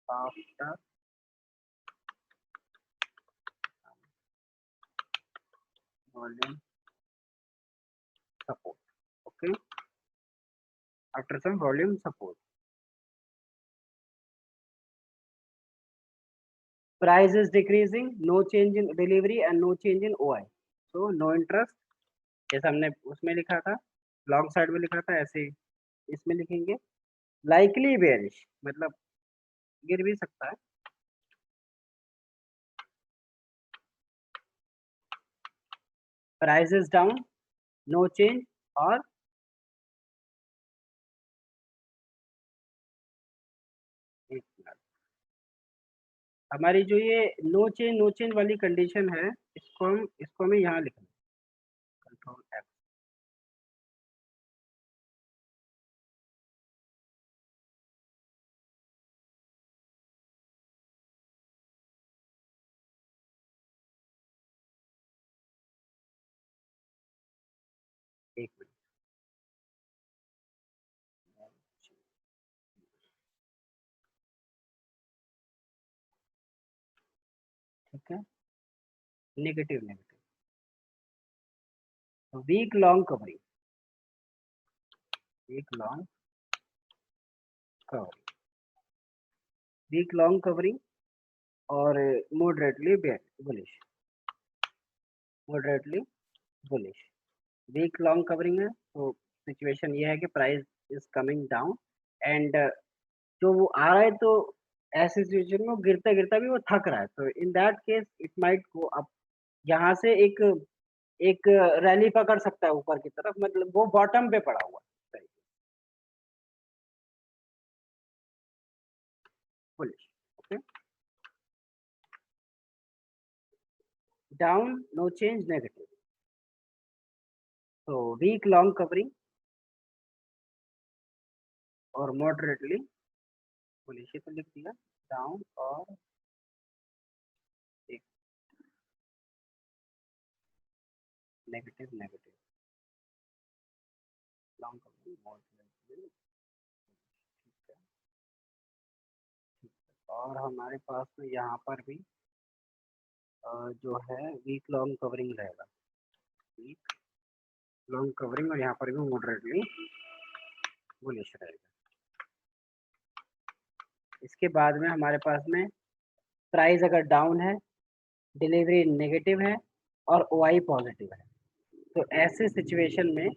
after volume support, okay, after some volume support, price is decreasing, no change in delivery and no change in OI, so no interest, जैसे हमने उसमें लिखा था, long side में लिखा था, ऐसे ही इसमें लिखेंगे। लाइकली बेयरिश मतलब गिर भी सकता है, प्राइसेस डाउन, नो चेंज और एक मिनट, हमारी जो ये नो चेंज वाली कंडीशन है, इसको हमें यहाँ लिखना है, कंट्रोल F। एक मिनट, ठीक है, negative negative, weak long covering, weak long covering, weak long covering और moderately bullish, moderately bullish, weak long covering है तो सिचुएशन ये है कि price is coming down and जो वो आ रहा है तो ऐसी सिचुएशन में वो गिरता गिरता भी वो थक रहा है, तो in that case it might go up, यहाँ से एक एक रैली पकड़ सकता है ऊपर की तरफ, मतलब वो बॉटम पे पड़ा हुआ है, bullish, okay, down no change negative, तो वीक लॉन्ग कवरिंग और मॉडरेटली बुलिश, ये तो लिख दिया, डाउन और एक negative negative, long covering moderately, ठीक है, और हमारे पास में यहाँ पर भी जो है वीक लॉन्ग कवरिंग रहेगा, वीक लॉन्ग कवरिंग और यहाँ पर भी मॉडरेटली बुलिश रहेगा। इसके बाद में हमारे पास में प्राइस अगर डाउन है, डिलीवरी नेगेटिव है और ओआई पॉजिटिव है, तो ऐसे सिचुएशन में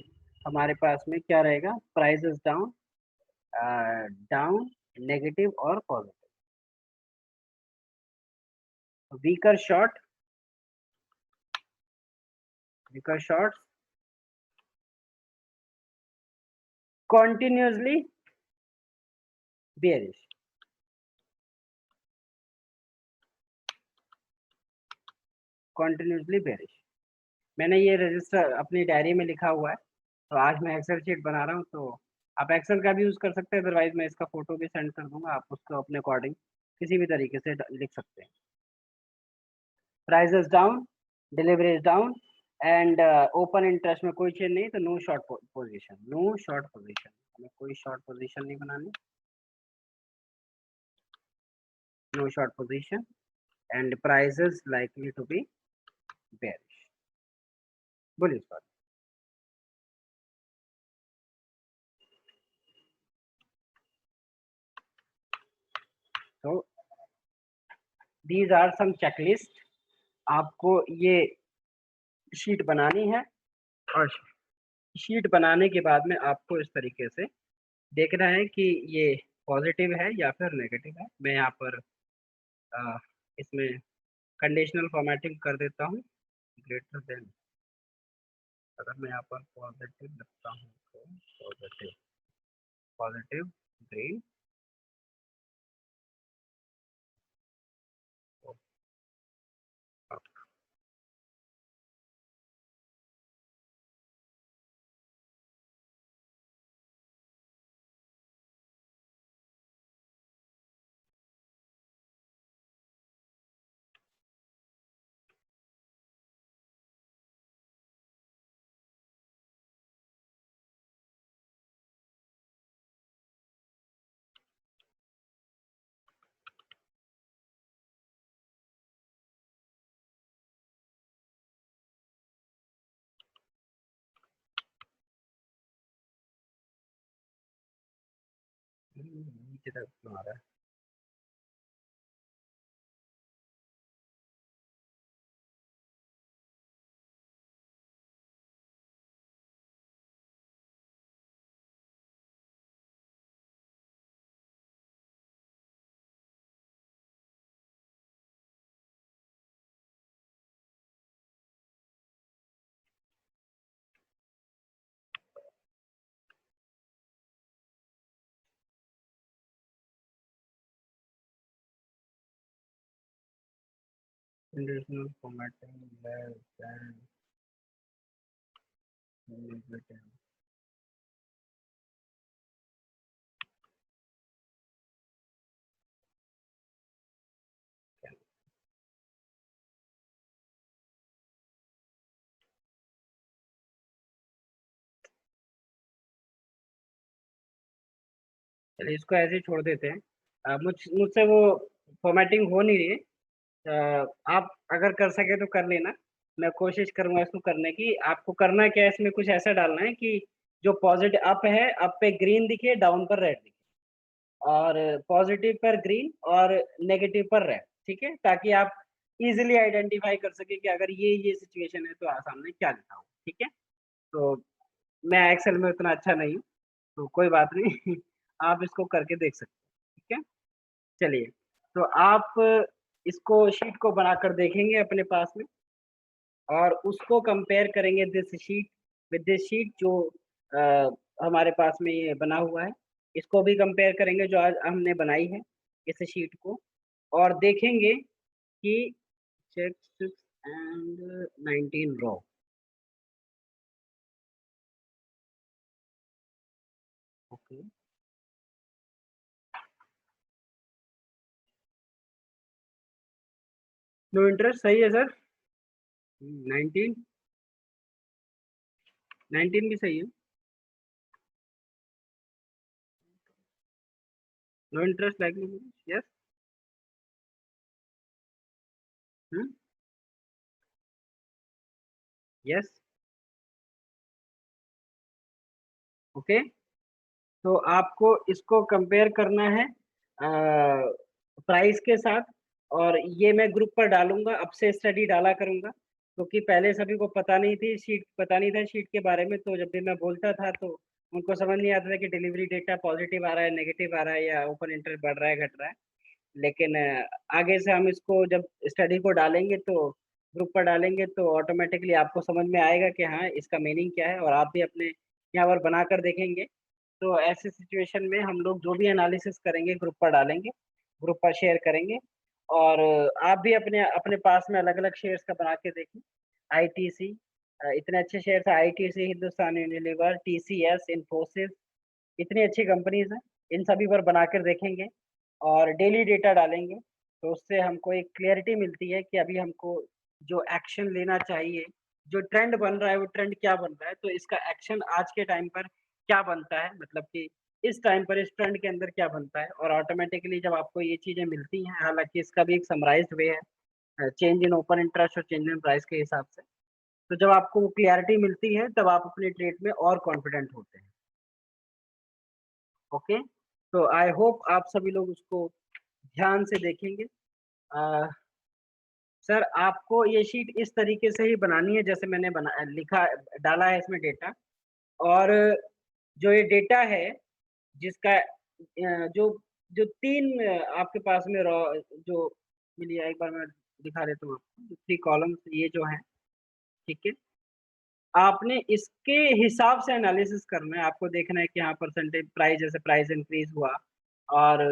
हमारे पास में क्या रहेगा, प्राइसेस डाउन, डाउन, नेगेटिव और positive, weaker short, weaker shorts continuously bearish, continuously bearish, मैंने ये रजिस्टर अपनी डायरी में लिखा हुआ है, तो आज मैं एक्सेल शीट बना रहा हूँ, तो आप एक्सेल का भी यूज़ कर सकते हैं, अदरवाइज मैं इसका फोटो भी सेंड कर दूंगा, आप उसको अपने अकॉर्डिंग किसी भी तरीके से लिख सकते हैं। Price is down, delivery is down and open interest में कोई चेंज नहीं, तो no short position, no short position, हमें कोई शॉर्ट पोजीशन नहीं बनानी, no short position and price is likely to be bearish, bullish पर। तो दीज आर सम चेकलिस्ट, आपको ये शीट बनानी है और शीट बनाने के बाद में आपको इस तरीके से देखना है कि ये पॉजिटिव है या फिर नेगेटिव है। मैं यहाँ पर इसमें कंडीशनल फॉर्मेटिंग कर देता हूँ, ग्रेटर देन, अगर मैं यहाँ पर पॉजिटिव लिखता हूँ तो पॉजिटिव, पॉजिटिव ग्रीन, नीचे तक आ रहा है, conditional formatting less than negative. चलिए इसको ऐसे ही छोड़ देते हैं। मुझसे वो फॉर्मेटिंग हो नहीं रही है। आप अगर कर सके तो कर लेना। मैं कोशिश करूंगा इसको करने की। आपको करना क्या है, इसमें कुछ ऐसा डालना है कि जो पॉजिटिव अप है, अप पे ग्रीन दिखे, डाउन पर रेड दिखे, और पॉजिटिव पर ग्रीन और नेगेटिव पर रेड। ठीक है, ताकि आप इजीली आइडेंटिफाई कर सके कि अगर ये सिचुएशन है तो सामने क्या लिखा हो। ठीक है, तो मैं एक्सेल में उतना अच्छा नहीं हूँ, तो कोई बात नहीं। आप इसको करके देख सकते हैं। ठीक है, चलिए, तो आप इसको शीट को बनाकर देखेंगे अपने पास में, और उसको कंपेयर करेंगे this sheet with this sheet जो हमारे पास में ये बना हुआ है। इसको भी कंपेयर करेंगे जो आज हमने बनाई है इस शीट को, और देखेंगे कि check 6 and 19 row. Okay, no interest सही है सर। 19 19 भी सही है। No interest like yes. Yes. Okay, तो आपको इसको कंपेयर करना है प्राइस के साथ, और ये मैं ग्रुप पर डालूंगा। अब से स्टडी डाला करूंगा, क्योंकि पहले सभी को पता नहीं थी, शीट पता नहीं था शीट के बारे में। तो जब भी मैं बोलता था तो उनको समझ नहीं आता था कि डिलीवरी डेटा पॉजिटिव आ रहा है, नेगेटिव आ रहा है, या ओपन इंटरेस्ट बढ़ रहा है, घट रहा है। लेकिन आगे से हम इसको जब स्टडी को डालेंगे तो ग्रुप पर डालेंगे तो ऑटोमेटिकली आपको समझ में आएगा कि हाँ इसका मीनिंग क्या है, और आप भी अपने यहाँ पर बनाकर देखेंगे। तो ऐसे सिचुएशन में हम लोग जो भी एनालिसिस करेंगे ग्रुप पर डालेंगे, ग्रुप पर शेयर करेंगे। और आप भी अपने अपने पास में अलग अलग शेयर्स का बना के देखें। आईटीसी, इतने अच्छे शेयर्स है, ITC, Hindustan Unilever, TCS, Infosys, इतनी अच्छी कंपनीज हैं। इन सभी पर बनाकर देखेंगे और डेली डेटा डालेंगे, तो उससे हमको एक क्लैरिटी मिलती है कि अभी हमको जो एक्शन लेना चाहिए, जो ट्रेंड बन रहा है वो ट्रेंड क्या बन रहा है, तो इसका एक्शन आज के टाइम पर क्या बनता है, मतलब कि इस टाइम पर इस ट्रेंड के अंदर क्या बनता है। और ऑटोमेटिकली जब आपको ये चीजें मिलती हैं, हालांकि इसका भी एक समराइज्ड वे है, चेंज इन ओपन इंटरेस्ट और चेंज इन प्राइस के हिसाब से। तो जब आपको वो क्लियरिटी मिलती है तब आप अपने ट्रेड में और कॉन्फिडेंट होते हैं। ओके, तो आई होप आप सभी लोग उसको ध्यान से देखेंगे। सर आपको ये शीट इस तरीके से ही बनानी है जैसे मैंने बना लिखा डाला है इसमें डेटा। और जो ये डेटा है जिसका जो जो तीन आपके पास में रॉ जो मिली है, एक बार मैं दिखा देता हूँ आपको। जो 3 कॉलम्स ये जो है, ठीक है, आपने इसके हिसाब से एनालिसिस करना है। आपको देखना है कि हाँ परसेंटेज प्राइस, जैसे प्राइस इंक्रीज हुआ और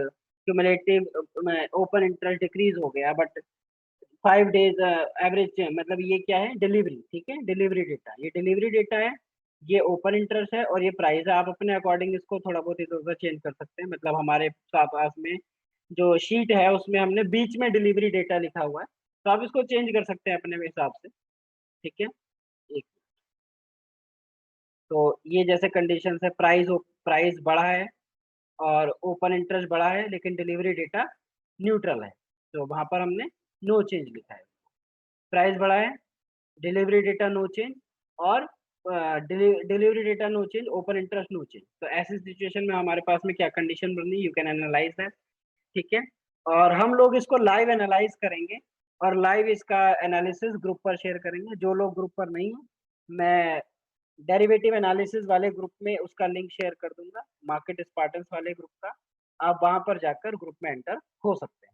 क्यूमुलेटिव ओपन इंटरेस्ट डिक्रीज हो गया, बट 5 डेज एवरेज, मतलब ये क्या है, डिलीवरी। ठीक है, डिलीवरी डेटा, ये डिलीवरी डेटा है, ये ओपन इंटरेस्ट है, और ये प्राइस है। आप अपने अकॉर्डिंग इसको थोड़ा बहुत इधर उधर चेंज कर सकते हैं। मतलब हमारे पास में जो शीट है उसमें हमने बीच में डिलीवरी डेटा लिखा हुआ है, तो आप इसको चेंज कर सकते हैं अपने हिसाब से। ठीक है, एक, तो ये जैसे कंडीशन है, प्राइस बढ़ा है और ओपन इंटरेस्ट बढ़ा है, लेकिन डिलीवरी डेटा न्यूट्रल है, तो वहां पर हमने नो चेंज लिखा है। प्राइस बढ़ा है, डिलीवरी डेटा नो चेंज, और delivery data no change, open interest no change. तो ऐसी सिचुएशन में हमारे पास में क्या कंडीशन बनी, यू कैन एनालाइज दैट। ठीक है, और हम लोग इसको लाइव एनालाइज करेंगे, और लाइव इसका एनालिसिस ग्रुप पर शेयर करेंगे। जो लोग ग्रुप पर नहीं है, मैं डेरिवेटिव एनालिसिस वाले ग्रुप में उसका लिंक शेयर कर दूंगा, मार्केट स्पार्टन्स वाले ग्रुप का। आप वहां पर जाकर ग्रुप में एंटर हो सकते हैं,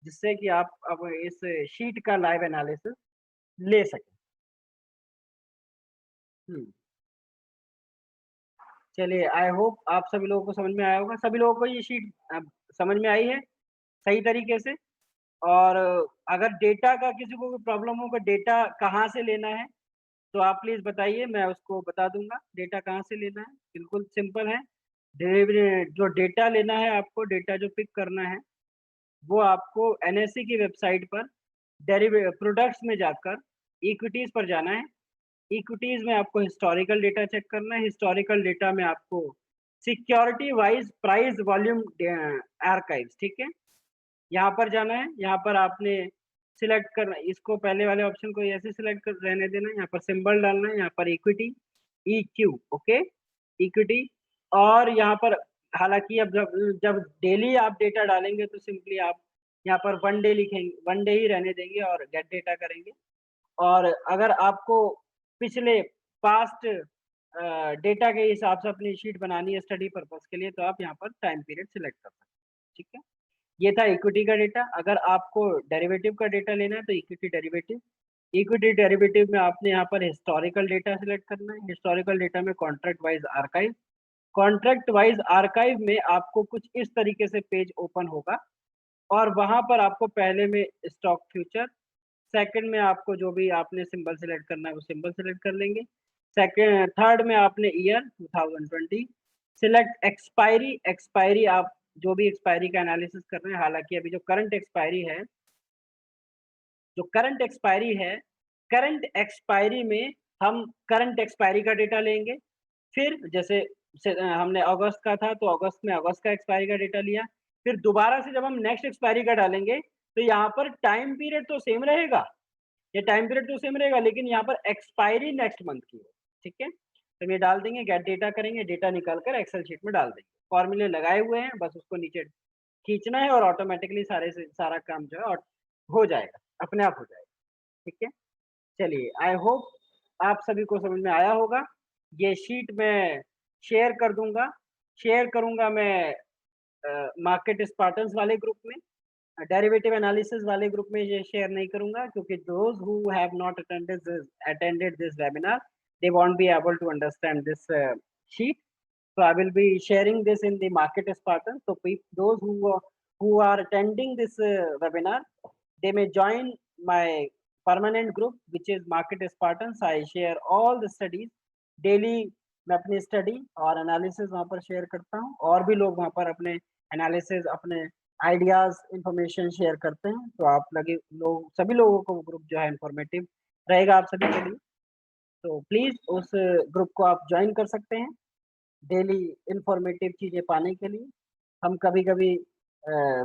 जिससे कि आप अब इस शीट का लाइव एनालिसिस ले सकें। हम्म, चलिए, आई होप आप सभी लोगों को समझ में आया होगा। सभी लोगों को ये शीट समझ में आई है सही तरीके से। और अगर डेटा का किसी को भी प्रॉब्लम होगा, डेटा कहाँ से लेना है, तो आप प्लीज़ बताइए, मैं उसको बता दूँगा, डेटा कहाँ से लेना है। बिल्कुल सिंपल है, डिलीवरी जो डेटा लेना है आपको, डेटा जो पिक करना है, वो आपको एनएससी की वेबसाइट पर प्रोडक्ट्स में जाकर इक्विटीज़ पर जाना है। इक्विटीज़ में आपको हिस्टोरिकल डेटा चेक करना है, हिस्टोरिकल डेटा में आपको security wise price volume archives, ठीक है? यहाँ पर जाना है, यहाँ पर आपने सिलेक्ट करना इसको पहले वाले ऑप्शन को ऐसे सिलेक्ट कर रहने देना है, यहाँ पर सिंबल डालना है, यहाँ पर इक्विटी, ईक्यू, ओके? इक्विटी और यहाँ पर हालाँकि अब जब जब डेली आप डेटा डालेंगे तो सिंपली आप यहाँ पर 1 डे लिखेंगे, 1 डे ही रहने देंगे और गेट डेटा करेंगे। और अगर आपको पिछले पास्ट डेटा के हिसाब से अपनी शीट बनानी है स्टडी पर्पज़ के लिए, तो आप यहाँ पर टाइम पीरियड सिलेक्ट कर सकते हैं, ठीक है? ये था इक्विटी का डेटा। अगर आपको डेरिवेटिव का डेटा लेना है तो इक्विटी डेरिवेटिव। इक्विटी डेरिवेटिव में आपने यहाँ पर हिस्टोरिकल डेटा सिलेक्ट करना है। हिस्टोरिकल डेटा में contract wise archive. Contract wise archive में आपको कुछ इस तरीके से पेज ओपन होगा और वहाँ पर आपको पहले में स्टॉक फ्यूचर, सेकंड में आपको जो भी आपने सिंबल सेलेक्ट करना है वो सिंबल सेलेक्ट कर लेंगे। थर्ड में आपने ईयर 2020 सिलेक्ट एक्सपायरी, एक्सपायरी आप जो भी एक्सपायरी का एनालिसिस कर रहे हैं, हालाँकि अभी जो करंट एक्सपायरी में हम करंट एक्सपायरी का डेटा लेंगे। फिर जैसे हमने अगस्त का था तो अगस्त में अगस्त का एक्सपायरी का डेटा लिया। फिर दोबारा से जब हम नेक्स्ट एक्सपायरी का डालेंगे, तो यहाँ पर टाइम पीरियड तो सेम रहेगा, ये टाइम पीरियड तो सेम रहेगा लेकिन यहाँ पर एक्सपायरी नेक्स्ट मंथ की है, ठीक है? तो हम ये डाल देंगे, गेट डेटा करेंगे, डेटा निकाल कर एक्सेल शीट में डाल देंगे। फॉर्मूले लगाए हुए हैं, बस उसको नीचे खींचना है और ऑटोमैटिकली सारा काम जो है हो जाएगा, अपने आप हो जाएगा, ठीक है? चलिए, आई होप आप सभी को समझ में आया होगा। ये शीट मैं शेयर कर दूँगा, शेयर करूँगा मैं मार्केट स्पार्टन्स वाले ग्रुप में। डेरिवेटिव एनालिसिस वाले ग्रुप में ये शेयर नहीं करूँगा क्योंकि those who have not attended this webinar, they won't be able to understand this sheet. So I will be sharing this in the market Spartan. So those who are attending this webinar, they may join my permanent group, which is Market Spartans. I share all the studies daily. मैं अपनी study और analysis वहाँ पर share करता हूँ और भी लोग वहाँ पर अपने एनालिसिस अपने आइडियाज इंफॉर्मेशन शेयर करते हैं, तो आप लगे लोग सभी लोगों को ग्रुप जो है इंफॉर्मेटिव रहेगा आप सभी के लिए। तो प्लीज उस ग्रुप को आप ज्वाइन कर सकते हैं डेली इंफॉर्मेटिव चीजें पाने के लिए। हम कभी कभी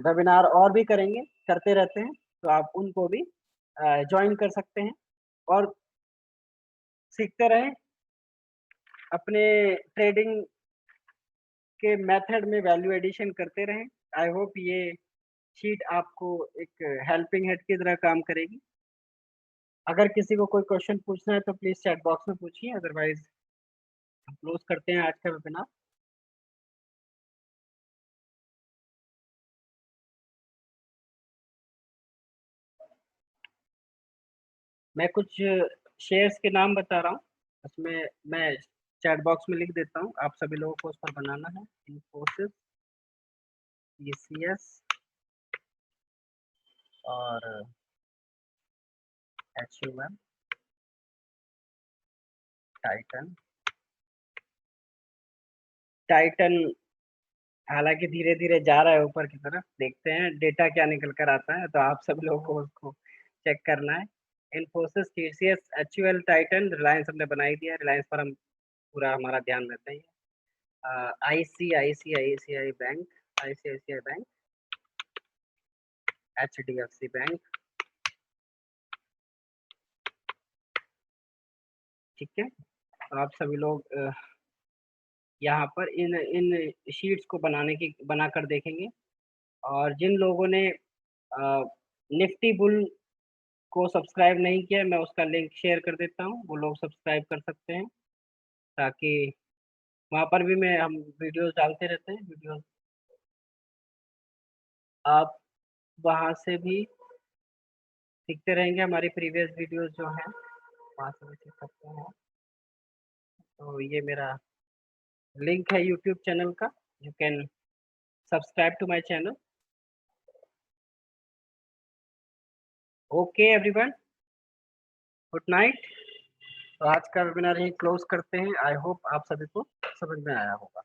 वेबिनार और भी करेंगे, करते रहते हैं, तो आप उनको भी ज्वाइन कर सकते हैं और सीखते रहें अपने ट्रेडिंग के मेथड में वैल्यू एडिशन करते रहें। आई होप ये शीट आपको एक हेल्पिंग हैंड की तरह काम करेगी। अगर किसी को कोई क्वेश्चन पूछना है तो प्लीज चैट बॉक्स में पूछिए, अदरवाइज हम क्लोज करते हैं आज का वेबिनार। मैं कुछ शेयर्स के नाम बता रहा हूँ, उसमें मैं चैट बॉक्स में लिख देता हूँ, आप सभी लोगों को उस पर बनाना है। इन्फोसिस, टीसीएस और एचयूएम, टाइटन। टाइटन हालांकि धीरे धीरे जा रहा है ऊपर की तरफ, देखते हैं डेटा क्या निकल कर आता है, तो आप सब लोगों को उसको चेक करना है। Infosys, TCS, HUL, Titan, Reliance हमने बना ही दिया, रिलायंस पर हम पूरा हमारा ध्यान रहता है। ICICI bank, ICICI bank, HDFC bank, ठीक है? आप सभी लोग यहाँ पर इन इन शीट्स को बनाकर देखेंगे और जिन लोगों ने निफ्टी बुल को सब्सक्राइब नहीं किया, मैं उसका लिंक शेयर कर देता हूँ, वो लोग सब्सक्राइब कर सकते हैं ताकि वहाँ पर भी मैं हम वीडियोस डालते रहते हैं, वीडियोस आप वहाँ से भी सीखते रहेंगे, हमारी प्रीवियस वीडियोस जो हैं वहाँ से भी सीख सकते हैं। तो ये मेरा लिंक है यूट्यूब चैनल का, you can subscribe to my channel. Okay everyone, good night. तो आज का वेबिनार यहीं क्लोज करते हैं। आई होप आप सभी को समझ में आया होगा।